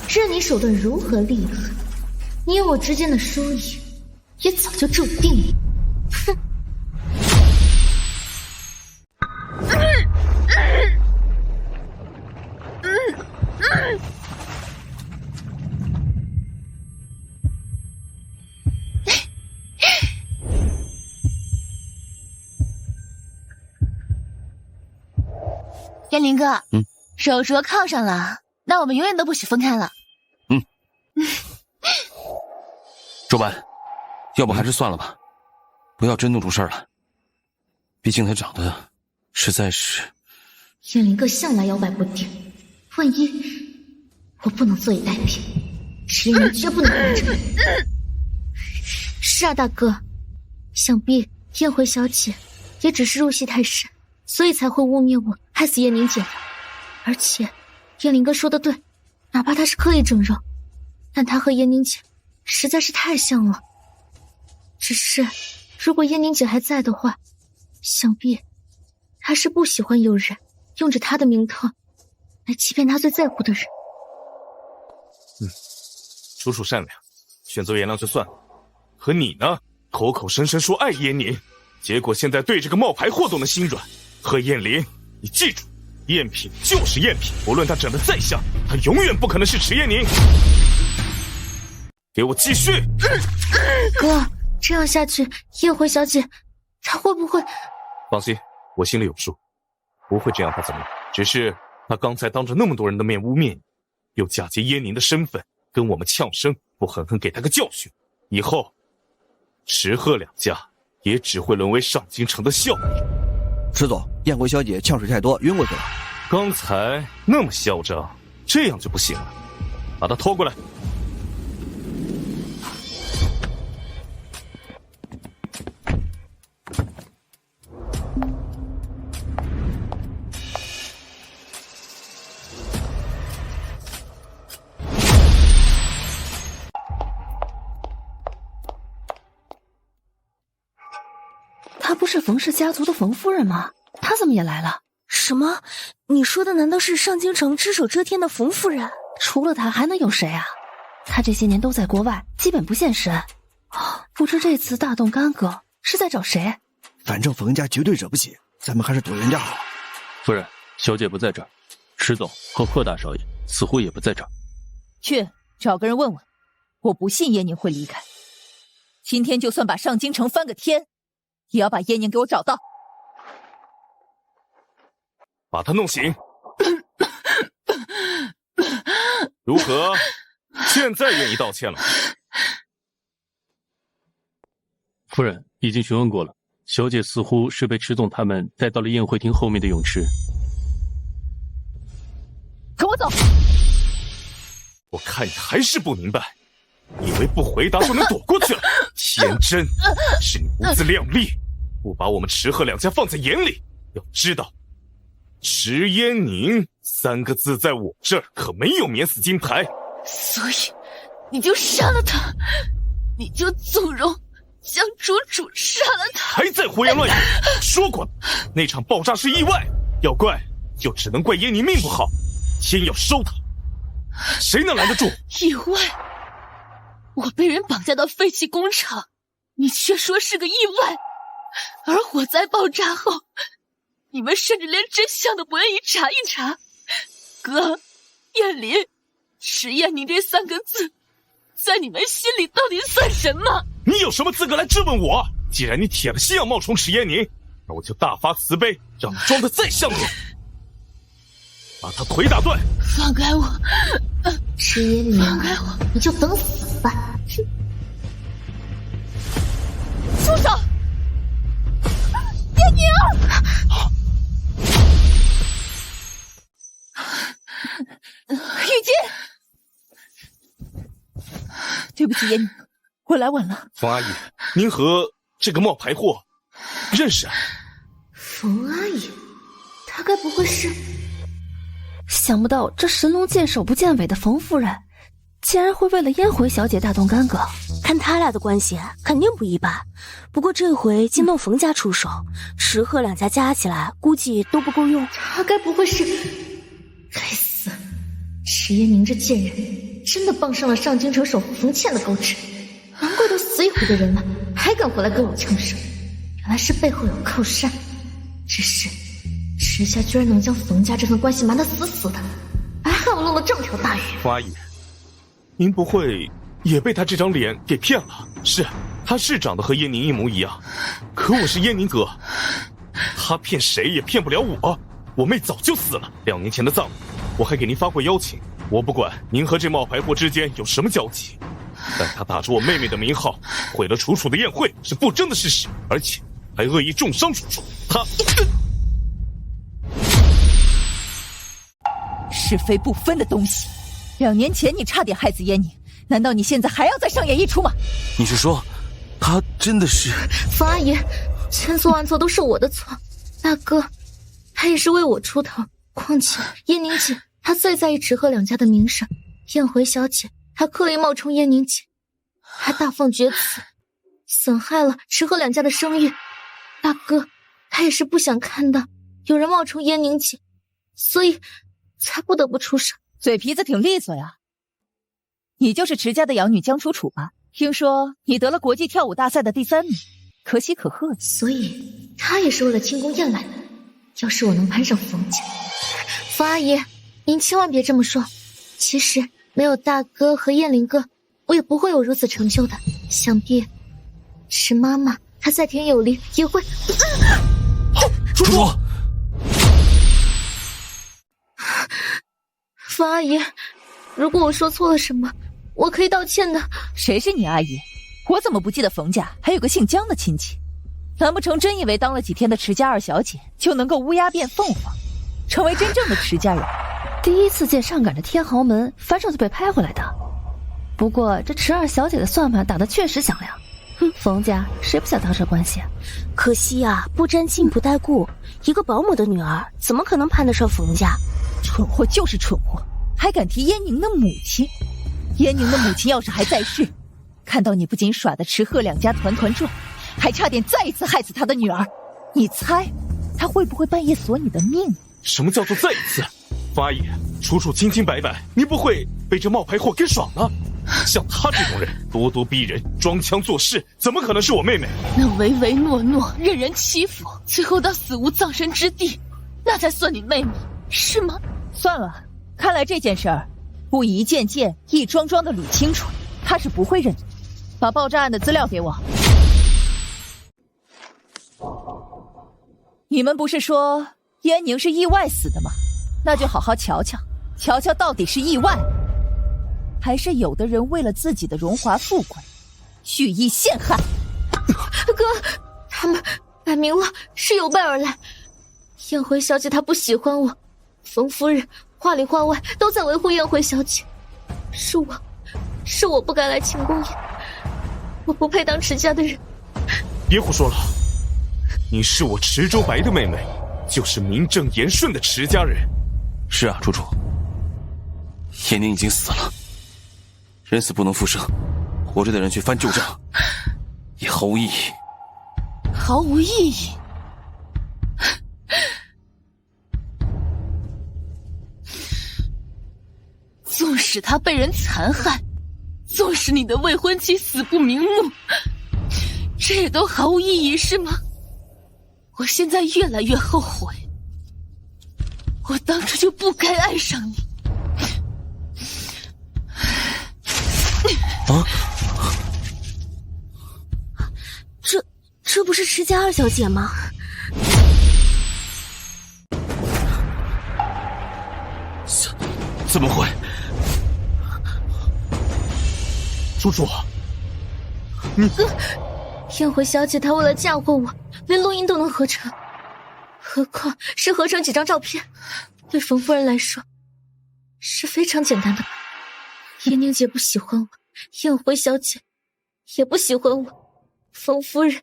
任你手段如何厉害，你我之间的输赢也早就注定了。哼！燕林哥，手镯铐上了，那我们永远都不许分开了。周班，要不还是算了吧，不要真弄出事儿来。毕竟他长得实在是……燕林哥向来摇摆不定，万一我不能坐以待毙，池烟宁绝不能完成。是啊，大哥，想必燕回小姐也只是入戏太深，所以才会污蔑我害死燕宁姐的。而且燕林哥说的对，哪怕他是刻意整容，但他和燕宁姐实在是太像了。只是如果燕宁姐还在的话，想必他是不喜欢有人用着他的名头来欺骗他最在乎的人。楚楚善良，选择原谅就算了。和你呢，口口声声说爱燕宁，结果现在对这个冒牌货都能心软。贺燕林，你记住，赝品就是赝品，无论他长得再像，他永远不可能是池燕宁。给我继续！哥，这样下去，燕回小姐她会不会……放心，我心里有数，不会真让他怎么样。只是他刚才当着那么多人的面污蔑你，又假借燕宁的身份跟我们呛声，不狠狠给他个教训，以后池鹤两家也只会沦为上京城的笑柄。池总，燕回小姐呛水太多，晕过去了。刚才那么嚣张，这样就不行了。把他拖过来。是冯氏家族的冯夫人吗？她怎么也来了？什么？你说的难道是上京城只手遮天的冯夫人？除了她还能有谁啊？她这些年都在国外，基本不现身。不知这次大动干戈是在找谁？反正冯家绝对惹不起，咱们还是躲人家好。夫人，小姐不在这儿，迟总和贺大少爷似乎也不在这儿。去找个人问问，我不信燕宁会离开。今天就算把上京城翻个天，也要把燕宁给我找到。把他弄醒。如何？现在愿意道歉了？夫人已经询问过了，小姐似乎是被迟总他们带到了宴会厅后面的泳池。跟我走！我看你还是不明白，以为不回答就能躲过去了？天真，是你不自量力，不把我们池贺两家放在眼里。要知道，池嫣宁3个字在我这儿可没有免死金牌。所以你就杀了他，你就纵容江楚楚杀了他。还在胡言乱语！说过了，那场爆炸是意外，要怪就只能怪嫣宁命不好，天要收他，谁能拦得住？意外？我被人绑架到废弃工厂，你却说是个意外。而火灾爆炸后，你们甚至连真相都不愿意查一查。哥，燕林，池嫣宁这3个字在你们心里到底算什么？你有什么资格来质问我？既然你铁了心要冒充池嫣宁，那我就大发慈悲，让你装得再像点，把他腿打断。放开我！池嫣宁，放开我！你就等死吧！住手！燕宁！雨姬，对不起燕宁，我来晚了。冯阿姨，您和这个冒牌货认识啊？冯阿姨，她该不会是……想不到这神龙见首不见尾的冯夫人，竟然会为了燕回小姐大动干戈。看他俩的关系肯定不一般，不过这回惊动冯家出手，池贺两家加起来估计都不够用。她该不会是……该死！池嫣宁这贱人真的傍上了上京城首富冯倩的狗指，难怪都死一回的人了，还敢回来跟我呛声，原来是背后有靠山。只是池家居然能将冯家这份关系瞒得死死的，还害我漏了这么条大鱼。冯阿姨，您不会也被他这张脸给骗了？是，他是长得和燕宁一模一样，可我是燕宁哥，他骗谁也骗不了我。我妹早就死了，2年前的葬礼我还给您发过邀请。我不管您和这冒牌货之间有什么交集，但他打着我妹妹的名号毁了楚楚的宴会是不争的事实，而且还恶意重伤楚楚。他是非不分的东西，2年前你差点害死燕宁，难道你现在还要再上演一出吗？你是说他真的是……冯阿姨，千错万错都是我的错，大哥他也是为我出头，况且燕宁姐她最在意池贺两家的名声，燕回小姐还刻意冒充燕宁姐，还大放厥词，损害了池贺两家的声誉。大哥他也是不想看到有人冒充燕宁姐，所以才不得不出手。嘴皮子挺利索呀。你就是池家的养女江楚楚吧？听说你得了国际跳舞大赛的第3名，可喜可贺。所以他也是为了庆功宴来的。要是我能攀上冯家，冯阿姨您千万别这么说，其实没有大哥和燕林哥，我也不会有如此成就的。想必池妈妈她在天有灵也会……楚楚，冯阿姨，如果我说错了什么，我可以道歉的。谁是你阿姨？我怎么不记得冯家还有个姓江的亲戚？难不成真以为当了几天的池家2小姐就能够乌鸦变凤凰，成为真正的池家人？第一次见上赶着天豪门，反手就被拍回来的。不过这池2小姐的算盘打得确实响亮。冯家谁不想当这关系？可惜啊，不沾亲不带故，一个保姆的女儿怎么可能攀得上冯家？蠢货就是蠢货，还敢提燕宁的母亲。燕宁的母亲要是还在世，看到你不仅耍得池贺两家团团转，还差点再一次害死他的女儿。你猜他会不会半夜索你的命？什么叫做再一次？方阿姨，楚楚清清白白，你不会被这冒牌货给爽了？像她这种人，咄咄逼人，装腔作势，怎么可能是我妹妹？那唯唯诺诺，任人欺负，最后到死无葬身之地，那才算你妹妹，是吗？算了，看来这件事儿不一件件、一桩桩的捋清楚，他是不会认的。把爆炸案的资料给我。你们不是说燕宁是意外死的吗？那就好好瞧瞧，瞧瞧到底是意外，还是有的人为了自己的荣华富贵，蓄意陷害。哥，他们摆明了是有备而来。燕辉小姐她不喜欢我，冯夫人话里话外都在维护燕辉小姐。是我不该来清宫宴，我不配当池家的人。别胡说了，你是我池州白的妹妹，就是名正言顺的池家人。是啊，楚楚，燕宁已经死了，人死不能复生，活着的人去翻旧账，也毫无意义。毫无意义？纵使他被人残害，纵使你的未婚妻死不瞑目，这也都毫无意义，是吗？我现在越来越后悔，我当初就不该爱上你。啊！这不是池家二小姐吗？怎么会？楚楚，燕辉小姐她为了嫁祸我，连录音都能合成，何况是合成几张照片，对冯夫人来说是非常简单的吧。燕宁姐不喜欢我，燕辉小姐也不喜欢我，冯夫人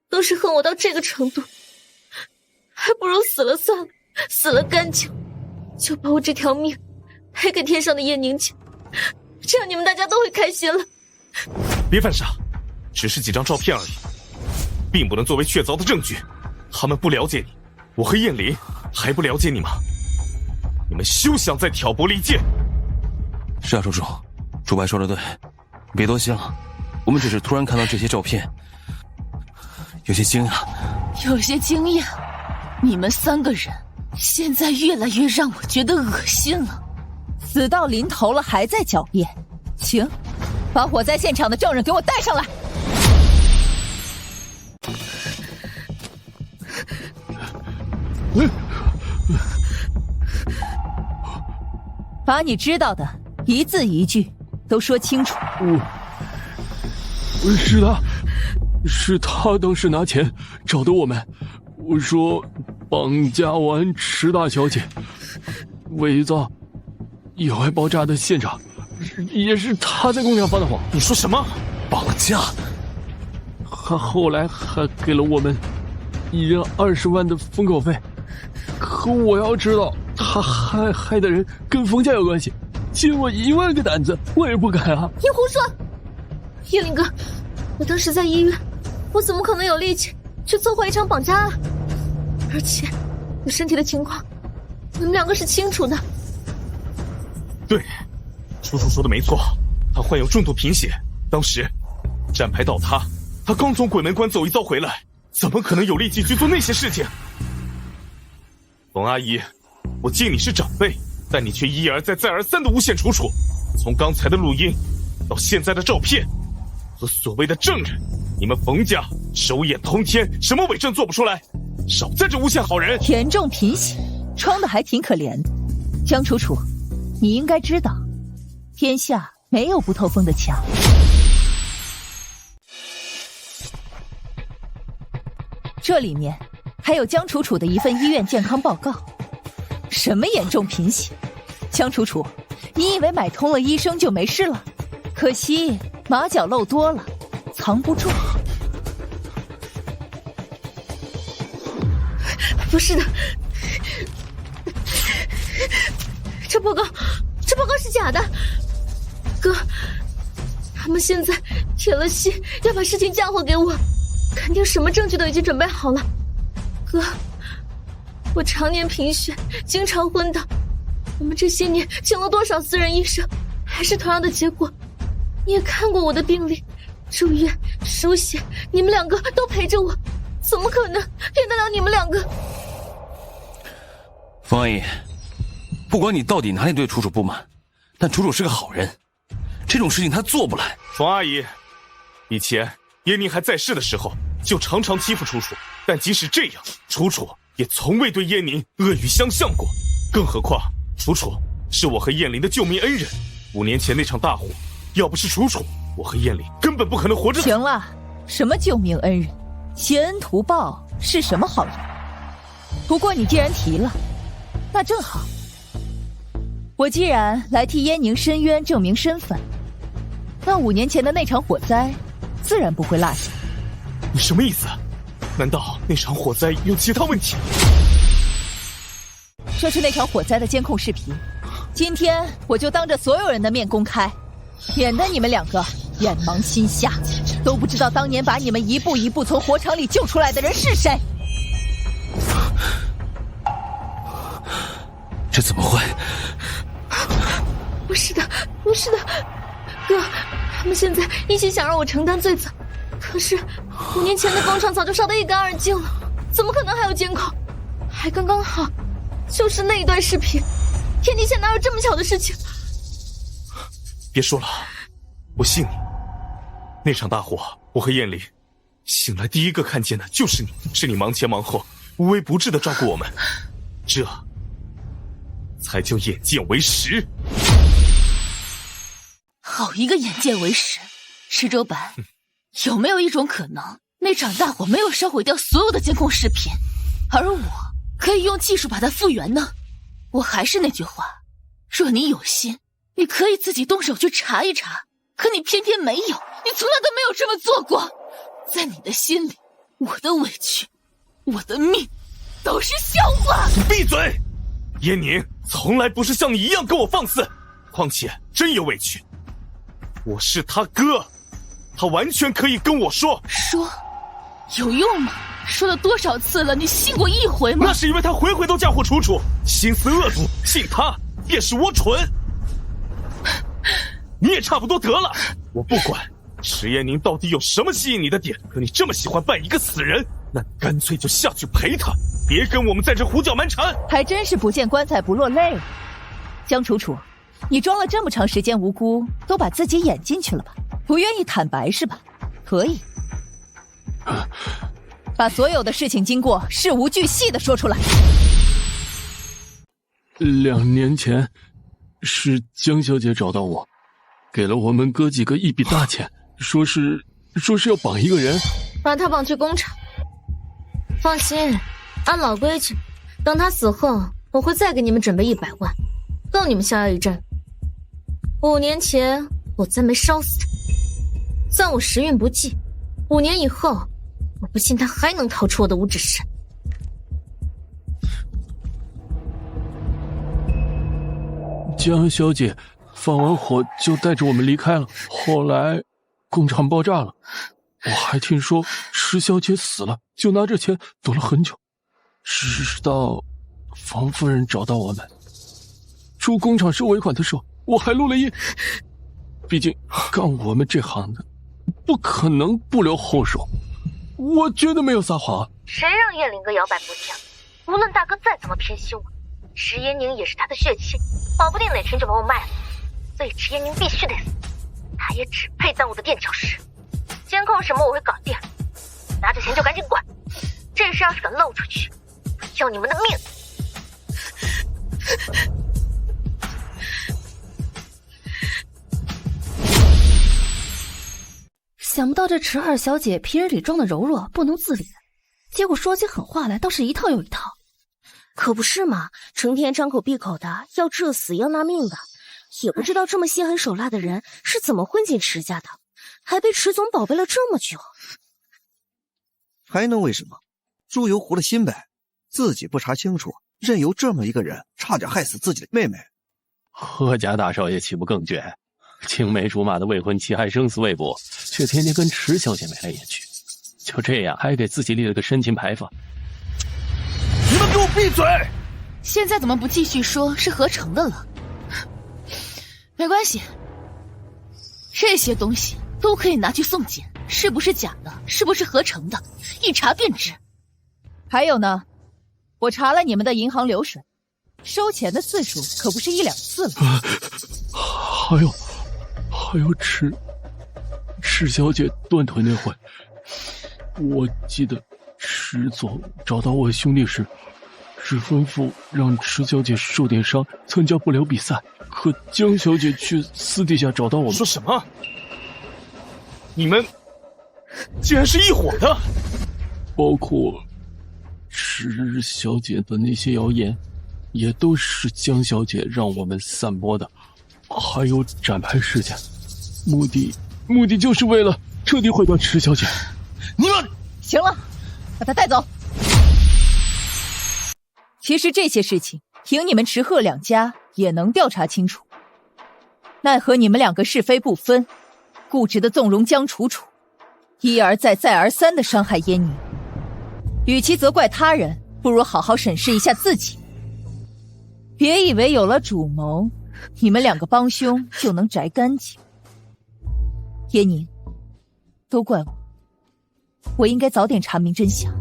更是恨我到这个程度，还不如死了算了，死了干净，就把我这条命赔给天上的燕宁姐，这样你们大家都会开心了。别犯傻，只是几张照片而已，并不能作为确凿的证据。他们不了解你，我和燕林还不了解你吗？你们休想再挑拨离间。是啊，楚楚，楚白说的对，别多心了，我们只是突然看到这些照片，有些惊讶。有些惊讶？你们三个人现在越来越让我觉得恶心了。死到临头了还在狡辩，行，把火灾现场的证人给我带上来。把你知道的一字一句都说清楚。是他当时拿钱找的我们，我说绑架完池大小姐，伪造意外爆炸的现场，也是他在共享发的谎。你说什么？绑架？他后来还给了我们一人20万的封口费，可我要知道他害的人跟冯家有关系，借我1万个胆子我也不敢啊！你胡说！叶林哥，我当时在医院，我怎么可能有力气去策划一场绑架案？而且我身体的情况你们两个是清楚的。对，楚楚说的没错，他患有重度贫血，当时站牌倒塌，他刚从鬼门关走一遭回来，怎么可能有力气去做那些事情？冯阿姨，我敬你是长辈，但你却一而再再而三的诬陷楚楚，从刚才的录音到现在的照片和所谓的证人，你们冯家手眼通天，什么伪证做不出来？少在这诬陷好人！严重贫血，装的还挺可怜的。江楚楚，你应该知道，天下没有不透风的墙。这里面还有江楚楚的一份医院健康报告，什么严重贫血？江楚楚，你以为买通了医生就没事了？可惜马脚露多了，藏不住。不是的，这报告是假的。哥，他们现在铁了心要把事情嫁祸给我，肯定什么证据都已经准备好了。哥，我常年贫血，经常昏倒。我们这些年请了多少私人医生，还是同样的结果。你也看过我的病历，住院、输血，你们两个都陪着我，怎么可能骗得了你们两个？冯阿姨，不管你到底哪里对楚楚不满，但楚楚是个好人，这种事情她做不来。冯阿姨，以前燕宁还在世的时候，就常常欺负楚楚，但即使这样，楚楚也从未对燕宁恶语相向过。更何况，楚楚是我和燕玲的救命恩人。5年前那场大火，要不是楚楚，我和燕玲根本不可能活着。行了，什么救命恩人，携恩图报是什么好人？不过你既然提了，那正好。我既然来替燕宁申冤证明身份，那5年前的那场火灾，自然不会落下。你什么意思？难道那场火灾有其他问题？这是那场火灾的监控视频，今天我就当着所有人的面公开，免得你们两个眼盲心瞎，都不知道当年把你们一步一步从火场里救出来的人是谁。这怎么会？不是的，不是的，哥，他们现在一心想让我承担罪责，可是5年前的工厂早就烧得一干二净了，怎么可能还有监控？还刚刚好，就是那一段视频。天底下哪有这么巧的事情？别说了，我信你。那场大火，我和燕玲醒来第一个看见的就是你，是你忙前忙后、无微不至的照顾我们，这才叫眼见为实。好一个眼见为实！石周白，有没有一种可能，那场大火没有烧毁掉所有的监控视频，而我可以用技术把它复原呢？我还是那句话，若你有心，你可以自己动手去查一查，可你偏偏没有，你从来都没有这么做过。在你的心里，我的委屈，我的命，都是笑话。你闭嘴！燕宁从来不是像你一样跟我放肆，况且真有委屈，我是他哥，他完全可以跟我说。说有用吗？说了多少次了，你信过一回吗？那是因为他回回都嫁祸楚楚，心思恶毒，信他便是我蠢。你也差不多得了，我不管石燕宁到底有什么吸引你的点，可你这么喜欢扮一个死人，那干脆就下去陪他，别跟我们在这胡搅蛮缠。还真是不见棺材不落泪。江楚楚，你装了这么长时间无辜，都把自己演进去了吧？不愿意坦白是吧？可以，把所有的事情经过事无巨细的说出来。2年前，是江小姐找到我，给了我们哥几个一笔大钱，说是要绑一个人，把他绑去工厂。放心，按老规矩，等他死后，我会再给你们准备100万，够你们逍遥一阵。5年前我再没烧死他，算我时运不济。5年以后，我不信他还能逃出我的五指山。江小姐放完火就带着我们离开了，后来工厂爆炸了，我还听说石小姐死了，就拿着钱躲了很久，直到房夫人找到我们。出工厂收尾款的时候，我还录了音。毕竟干我们这行的，不可能不留后手。我绝对没有撒谎。谁让燕灵哥摇摆不定？无论大哥再怎么偏心我，石延宁也是他的血亲，保不定哪天就把我卖了。所以石延宁必须得死，他也只配当我的垫脚石。监控什么我会搞定，拿着钱就赶紧滚。这事要是敢露出去，我要你们的命！想不到这池二小姐平日里装的柔弱不能自理，结果说起狠话来倒是一套又一套。可不是嘛，成天张口闭口的要致死要拿命的，也不知道这么心狠手辣的人是怎么混进池家的，还被池总宝贝了这么久。还能为什么？猪油糊了心呗，自己不查清楚，任由这么一个人差点害死自己的妹妹。何家大少爷岂不更绝？青梅竹马的未婚妻还生死未卜，却天天跟池小姐眉来眼去，就这样还给自己立了个深情牌坊。们给我闭嘴！现在怎么不继续说是合成的了？没关系，这些东西都可以拿去送检，是不是假的，是不是合成的，一查便知。还有呢，我查了你们的银行流水，收钱的次数可不是1、2次了。还有池小姐断腿那回，我记得池总找到我兄弟时，只吩咐让池小姐受点伤参加不了比赛，可江小姐却私底下找到我们。说什么？你们竟然是一伙的？包括池小姐的那些谣言，也都是江小姐让我们散播的。还有展牌事件，目的就是为了彻底毁断池小姐。你们行了，把她带走。其实这些事情，凭你们池鹤两家也能调查清楚。奈何你们两个是非不分，固执的纵容江楚楚，一而再再而三的伤害燕宁。与其责怪他人，不如好好审视一下自己。别以为有了主谋，你们两个帮凶就能摘干净。燕宁，都怪我应该早点查明真相，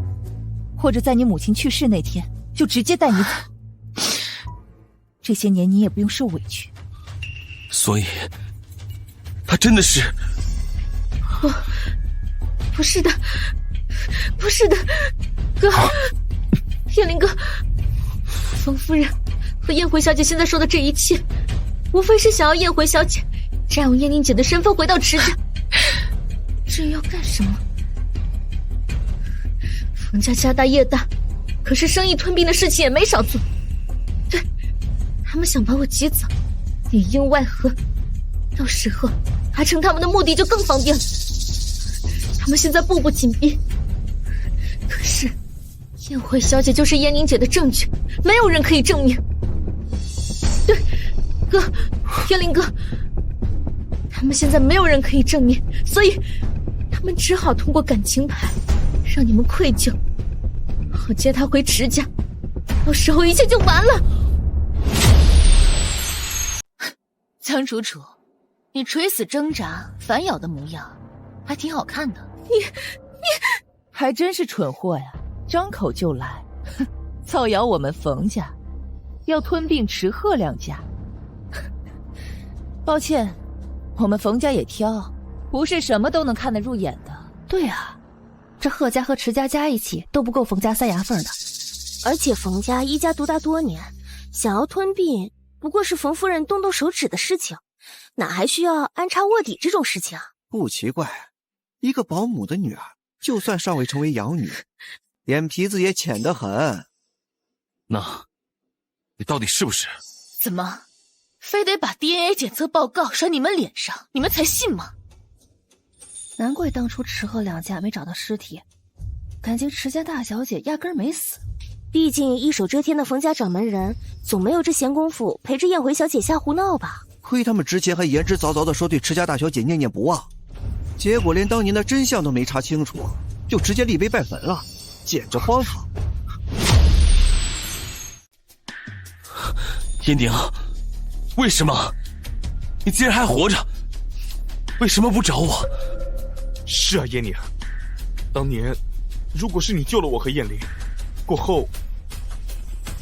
或者在你母亲去世那天就直接带你走。这些年你也不用受委屈。所以，他真的是……不是的，不是的，哥，燕灵哥，冯夫人和燕回小姐现在说的这一切，无非是想要燕回小姐占有燕宁姐的身份回到池家。至于要干什么？冯家家大业大，可是生意吞并的事情也没少做。对，他们想把我挤走，里应外合，到时候达成他们的目的就更方便了。他们现在步步紧逼，可是燕回小姐就是燕宁姐的证据，没有人可以证明。对，哥，燕灵哥，他们现在没有人可以证明，所以他们只好通过感情牌让你们愧疚，好接她回池家，到时候一切就完了。江楚楚，你垂死挣扎反咬的模样还挺好看的。你还真是蠢货呀，张口就来，造谣我们冯家要吞并池鹤两家。抱歉，我们冯家也挑，不是什么都能看得入眼的。对啊，这贺家和池家加一起都不够冯家塞牙缝的。而且冯家一家独大多年，想要吞并不过是冯夫人动动手指的事情，哪还需要安插卧底这种事情啊？不奇怪，一个保姆的女儿，就算尚未成为养女，脸皮子也浅得很。那，你到底是不是？怎么，非得把 DNA 检测报告甩你们脸上，你们才信吗？难怪当初池鹤两家没找到尸体，感情池家大小姐压根儿没死。毕竟一手遮天的冯家掌门人，总没有这闲工夫陪着燕回小姐瞎胡闹吧？亏他们之前还言之凿凿地说对池家大小姐念念不忘，结果连当年的真相都没查清楚，就直接立碑拜坟了，简直荒唐。燕宁，为什么？你既然还活着，为什么不找我？是啊，燕宁，当年如果是你救了我和燕灵，过后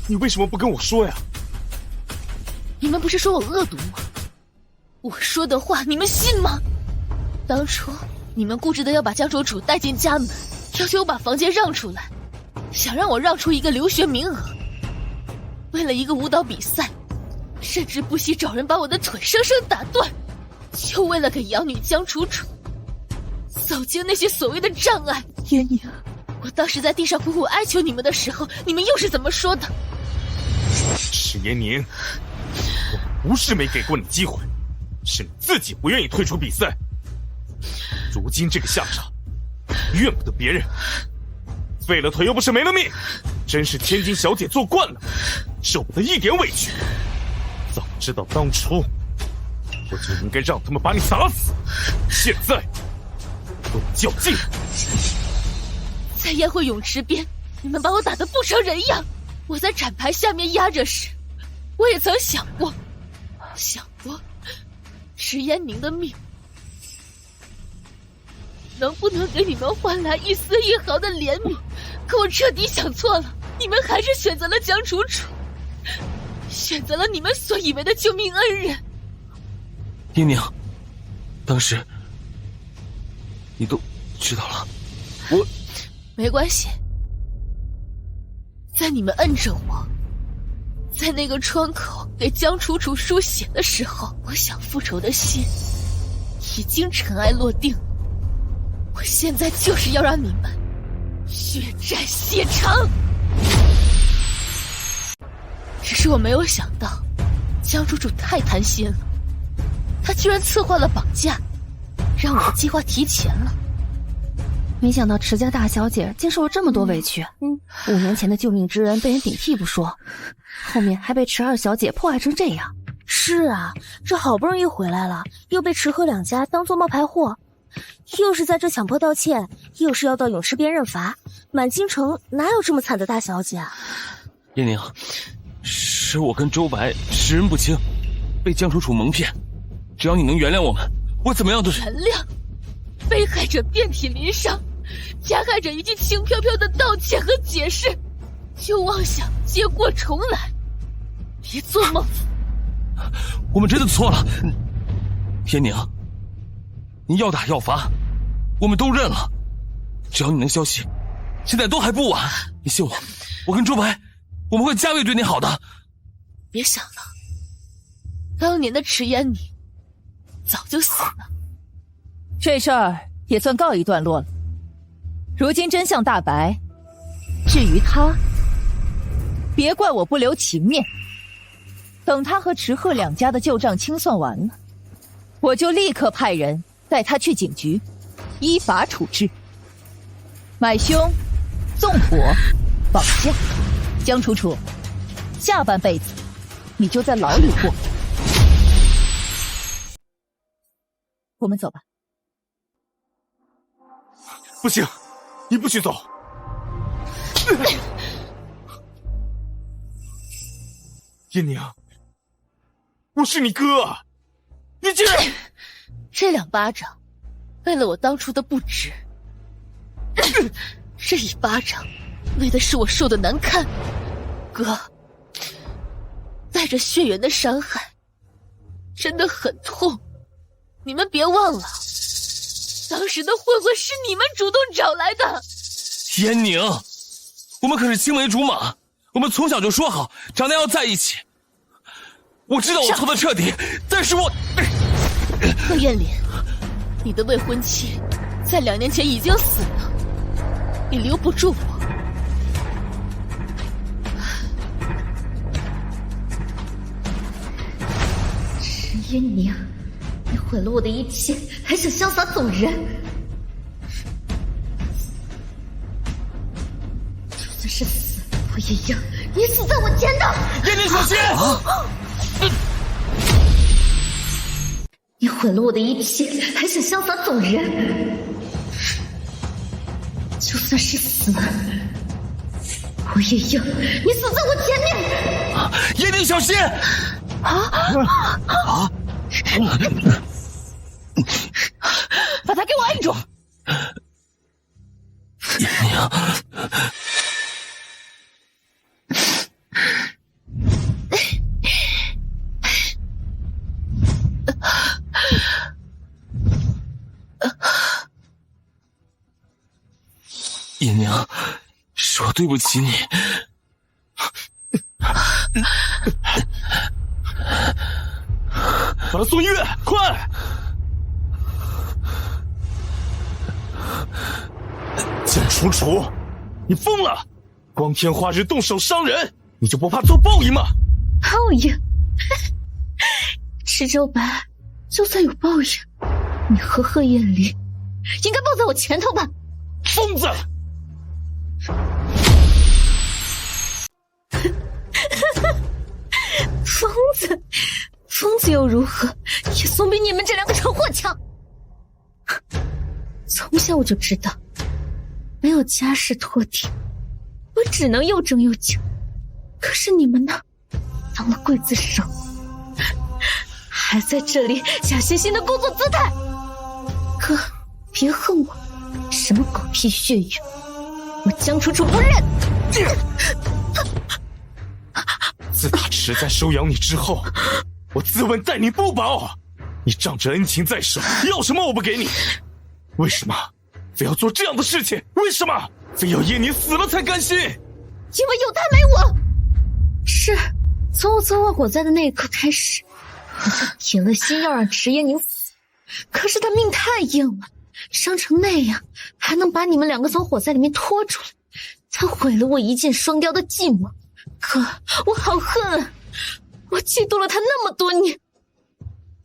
你为什么不跟我说呀？你们不是说我恶毒吗？我说的话你们信吗？当初你们固执的要把江楚楚带进家门，要求我把房间让出来，想让我让出一个留学名额，为了一个舞蹈比赛，甚至不惜找人把我的腿生生打断，就为了给养女江楚楚扫清那些所谓的障碍。燕宁，我当时在地上苦苦哀求你们的时候，你们又是怎么说的？是燕宁，我不是没给过你机会，是你自己不愿意退出比赛。如今这个下场，怨不得别人，废了腿又不是没了命，真是千金小姐做惯了，受不得一点委屈。早知道当初，我就应该让他们把你打死。现在，跟我较劲！在宴会泳池边，你们把我打得不成人样，我在展牌下面压着时，我也曾想过池烟宁的命能不能给你们换来一丝一毫的怜悯，可我彻底想错了，你们还是选择了江楚楚，选择了你们所以为的救命恩人。英宁，当时你都知道了，我没关系，在你们摁着我，在那个窗口给江楚楚输血的时候，我想复仇的心已经尘埃落定。我现在就是要让你们血债血偿。只是我没有想到，江楚楚太贪心了，她居然策划了绑架，让我的计划提前了。没想到池家大小姐经受了这么多委屈。5年前的救命之恩被人顶替不说，后面还被池二小姐迫害成这样。是啊，这好不容易回来了，又被池贺两家当作冒牌货，又是在这强迫道歉，又是要到泳池边认罚，满京城哪有这么惨的大小姐啊？燕宁，是我跟周白识人不清，被江楚楚蒙骗，只要你能原谅我们，我怎么样都是。原谅？被害者遍体鳞伤，加害者一句轻飘飘的道歉和解释，就妄想借过重来，别做梦！我们真的错了，燕宁，你要打要罚，我们都认了。只要你能消息，现在都还不晚。你信我，我跟周白，我们会加倍对你好的。别想了，当年的池烟宁早就死了。这事儿也算告一段落了。如今真相大白，至于他，别怪我不留情面。等他和池贺两家的旧账清算完了，我就立刻派人带他去警局，依法处置。买凶、纵火、绑架，江楚楚，下半辈子你就在牢里过。我们走吧。不行，你不许走。燕宁，我是你哥，你竟然……这2巴掌，为了我当初的不值；这1巴掌，为的是我受的难堪。哥，带着血缘的伤害，真的很痛。你们别忘了，当时的混混是你们主动找来的。燕宁，我们可是青梅竹马，我们从小就说好，长大要在一起。我知道我错的彻底，但是我……贺艳莲，你的未婚妻在2年前已经死了，你留不住我。池烟宁，你毁了我的一切，还想潇洒走人？就算是死，我也要你死在我前头！燕宁，小心！你毁了我的一切，还想潇洒走人？就算是死，我也要你死在我前面！燕宁，小心！把他给我摁住！燕宁，燕宁，是我对不起你。把他送医院，快！江楚楚，你疯了！光天化日动手伤人，你就不怕遭报应吗？报应？池周白，就算有报应，你和贺艳玲应该抱在我前头吧？疯子！疯子，疯子又如何？也总比你们这2个蠢货强。从小我就知道，没有家世托底，我只能又争又抢。可是你们呢？当了刽子手，还在这里假惺惺的故作姿态。哥，别恨我，什么狗屁血缘，我江楚楚不认。自打池家收养你之后，我自问待你不薄，你仗着恩情在手，要什么我不给你？为什么非要做这样的事情？为什么非要叶宁死了才甘心？因为有他没我。是，从我策划火灾的那一刻开始，我就铁了心要让池叶宁死。可是他命太硬了，伤成那样，还能把你们两个从火灾里面拖出来，他毁了我一箭双雕的计谋。哥，我好恨啊！我嫉妒了他那么多年，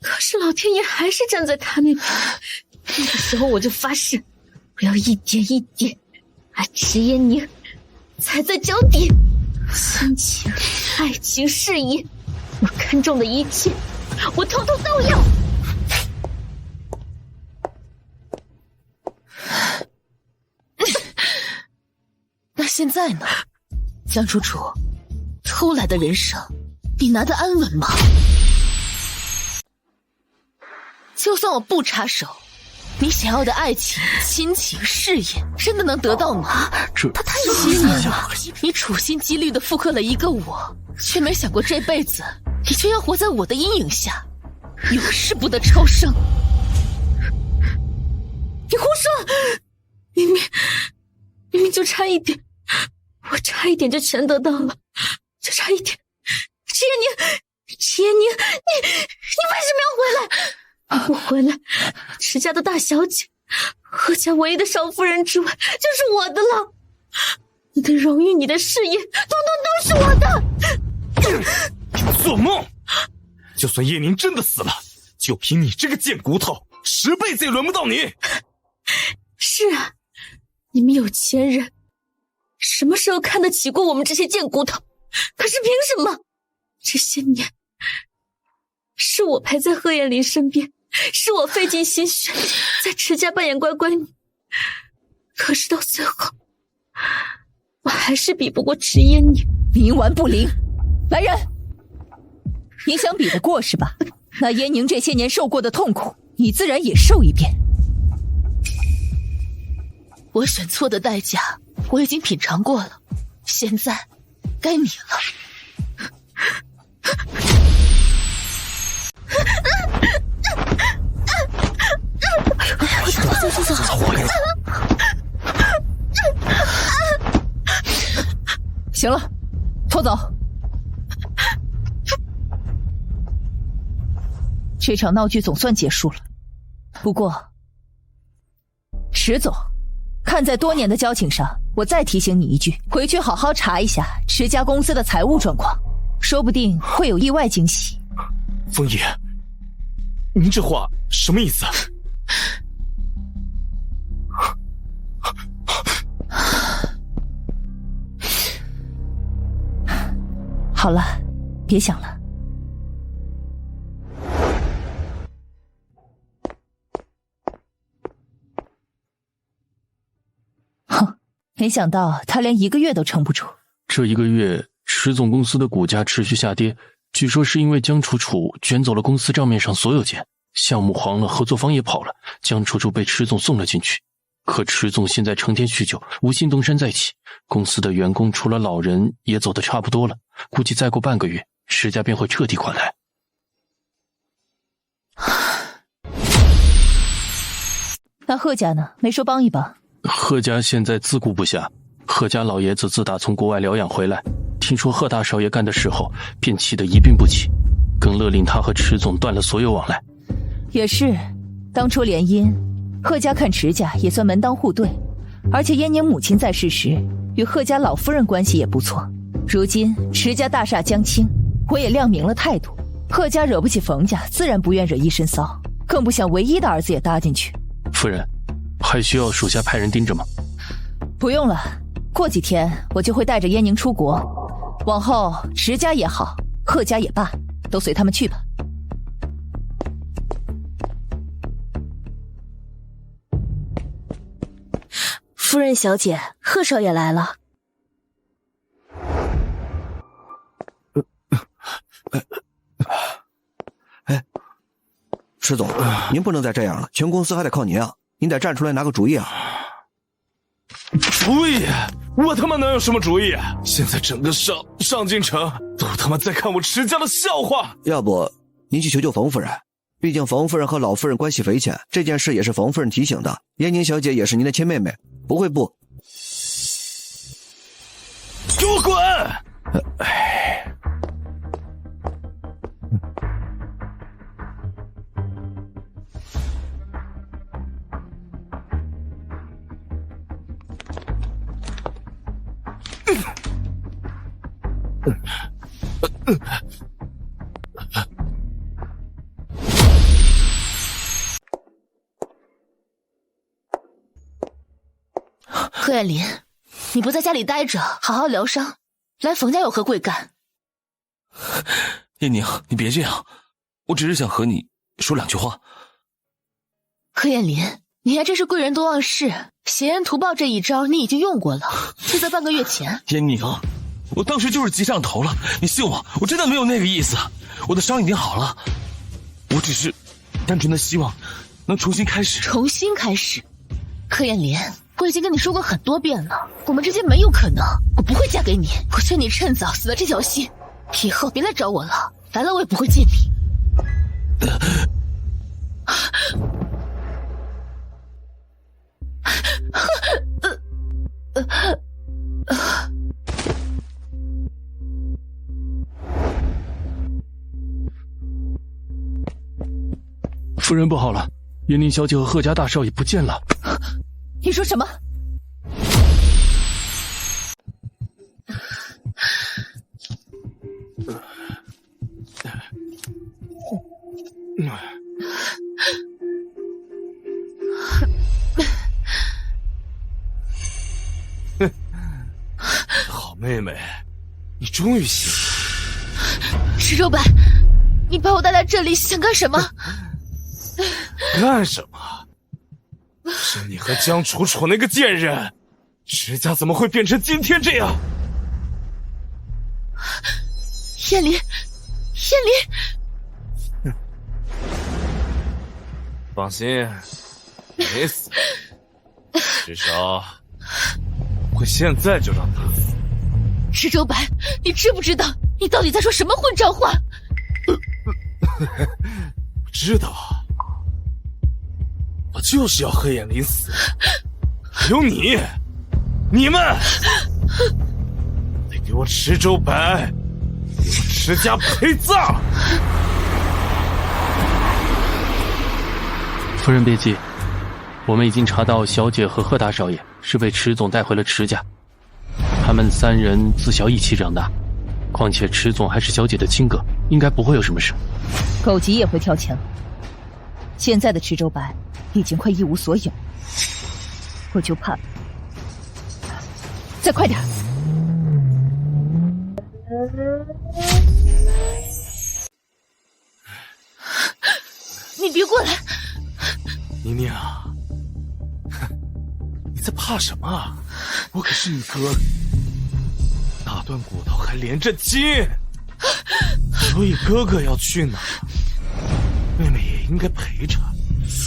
可是老天爷还是站在他那边。那个时候我就发誓，我要一点一点把池叶宁踩在脚底。亲情、爱情、事业，我看中的一切，我统统都要。那现在呢？江楚楚，偷来的人生，你拿得安稳吗？就算我不插手，你想要的爱情、亲情、事业，真的能得到吗？他太7年了，你处心积虑的复刻了一个我，却没想过这辈子你就要活在我的阴影下，永世不得超生。你胡说！明明就差一点，我差一点就全得到了，就差一点。池叶宁，你为什么要回来？你不回来，池家的大小姐，贺家唯一的少夫人之位就是我的了。你的荣誉，你的事业，统统都是我的。做梦！就算叶宁真的死了，就凭你这个贱骨头，10辈子也轮不到你。是啊，你们有钱人什么时候看得起过我们这些贱骨头？可是凭什么？这些年是我陪在贺艳林身边，是我费尽心血在池家扮演乖乖女，可是到最后我还是比不过池嫣宁。冥顽不灵！来人，你想比得过是吧？那嫣宁这些年受过的痛苦，你自然也受一遍。我选错的代价我已经品尝过了，现在该你了。走，行了，拖走。这场闹剧总算结束了，不过，池总，看在多年的交情上，我再提醒你一句，回去好好查一下池家公司的财务状况，说不定会有意外惊喜。风爷，您这话什么意思？好了，别想了。哼，没想到他连1个月都撑不住。这1个月，池总公司的股价持续下跌，据说是因为江楚楚卷走了公司账面上所有钱，项目黄了，合作方也跑了，江楚楚被池总送了进去。可池总现在成天酗酒，无心东山再起，公司的员工除了老人也走得差不多了，估计再过半个月，池家便会彻底垮台。那贺家呢？没说帮一帮？贺家现在自顾不暇，贺家老爷子自打从国外疗养回来，听说贺大少爷干的时候，便气得一病不起，更勒令他和池总断了所有往来。也是，当初联姻，贺家看池家也算门当户对，而且嫣宁母亲在世时，与贺家老夫人关系也不错。如今池家大厦将倾，我也亮明了态度，贺家惹不起冯家，自然不愿惹一身骚，更不想唯一的儿子也搭进去。夫人，还需要属下派人盯着吗？不用了，过几天我就会带着嫣宁出国，往后池家也好，贺家也罢，都随他们去吧。夫人小姐，贺少爷来了。哎，池总，您不能再这样了，全公司还得靠您啊！您得站出来拿个主意啊！主意？我他妈能有什么主意？现在整个上京城都他妈在看我池家的笑话。要不您去求求冯夫人，毕竟冯夫人和老夫人关系匪浅，这件事也是冯夫人提醒的。燕宁小姐也是您的亲妹妹，不会不。给我滚！贺艳林，你不在家里待着，好好疗伤，来冯家有何贵干？燕宁，你别这样，我只是想和你说2句话。贺艳林，你还真是贵人多忘事，挟人图报这一招你已经用过了，就在半个月前。燕宁，我当时就是急上头了，你信我，我真的没有那个意思，我的伤已经好了，我只是单纯的希望能重新开始。重新开始？贺艳林，我已经跟你说过很多遍了，我们之间没有可能，我不会嫁给你，我劝你趁早死了这条心，以后别来找我了，来了我也不会见你。夫人不好了，燕宁小姐和贺家大少爷不见了。你说什么？好妹妹，你终于醒了。石周白，你把我带来这里想干什么？干什么？是你和江楚楚那个贱人，池家怎么会变成今天这样？燕林，燕林，放心，没死，至少会现在就让他死。石周白，你知不知道你到底在说什么混账话？知道，我就是要贺艳林死，还有你们得给我池周白，给我池家陪葬。夫人别急，我们已经查到小姐和贺大少爷是被池总带回了池家，他们3人自小一起长大，况且池总还是小姐的亲哥，应该不会有什么事。狗急也会跳墙，现在的池周白已经快一无所有，我就怕再快点。你别过来！宁宁啊，你在怕什么？我可是你哥，打断骨头还连着筋，所以哥哥要去哪，妹妹也应该陪着，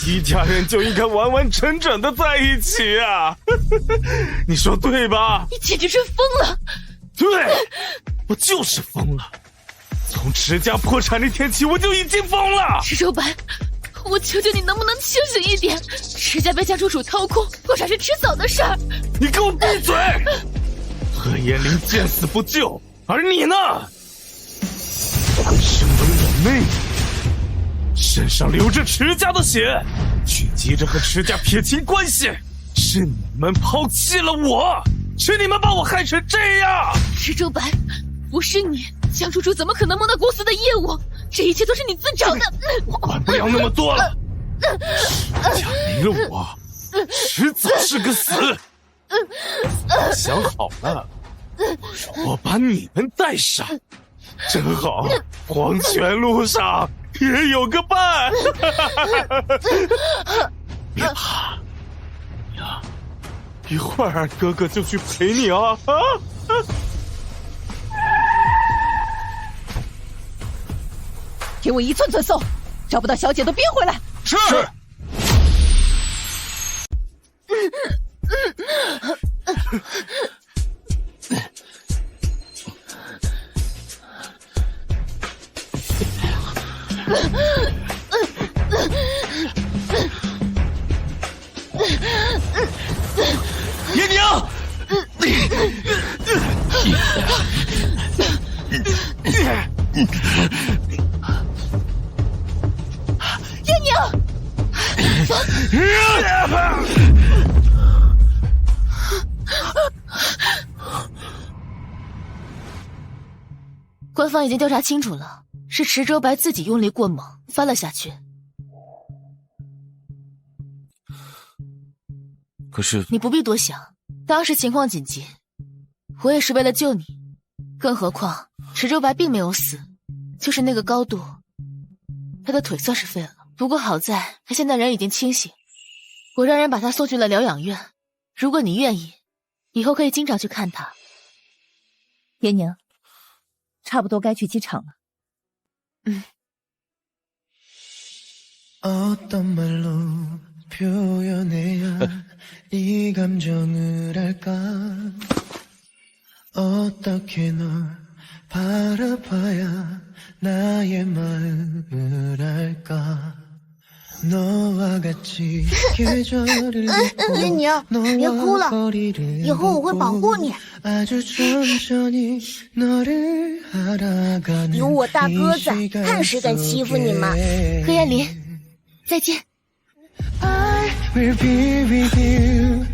一家人就应该完完整整的在一起啊！你说对吧？你简直是疯了！对，我就是疯了。从池家破产那天起，我就已经疯了。池周白，我求求你，能不能清醒一点？池家被江楚楚掏空，破产是迟早的事儿。你给我闭嘴！贺艳林见死不救，而你呢？身为我妹妹，身上流着池家的血，却急着和池家撇清关系，是你们抛弃了我，是你们把我害成这样。池周白，不是你，江楚楚怎么可能蒙到公司的业务？这一切都是你自找的。管不了那么多了，池家没了我，迟早是个死。我想好了，我把你们带上，正好黄泉路上也有个伴。别怕呀，一会儿哥哥就去陪你啊！给我一寸寸搜，找不到小姐都别回来。是。叶宁，叶宁，官方已经调查清楚了，是池州白自己用力过猛翻了下去。可是你不必多想，当时情况紧急，我也是为了救你。更何况池州白并没有死，就是那个高度，他的腿算是废了。不过好在他现在人已经清醒，我让人把他送去了疗养院。如果你愿意，以后可以经常去看他。颜宁，差不多该去机场了。云宁，别哭了，以后我会保护你。有我大哥在，看谁敢欺负你们。柯彥霖，再见。I will be with you.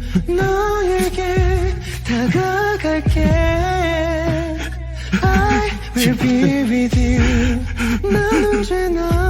난 언제나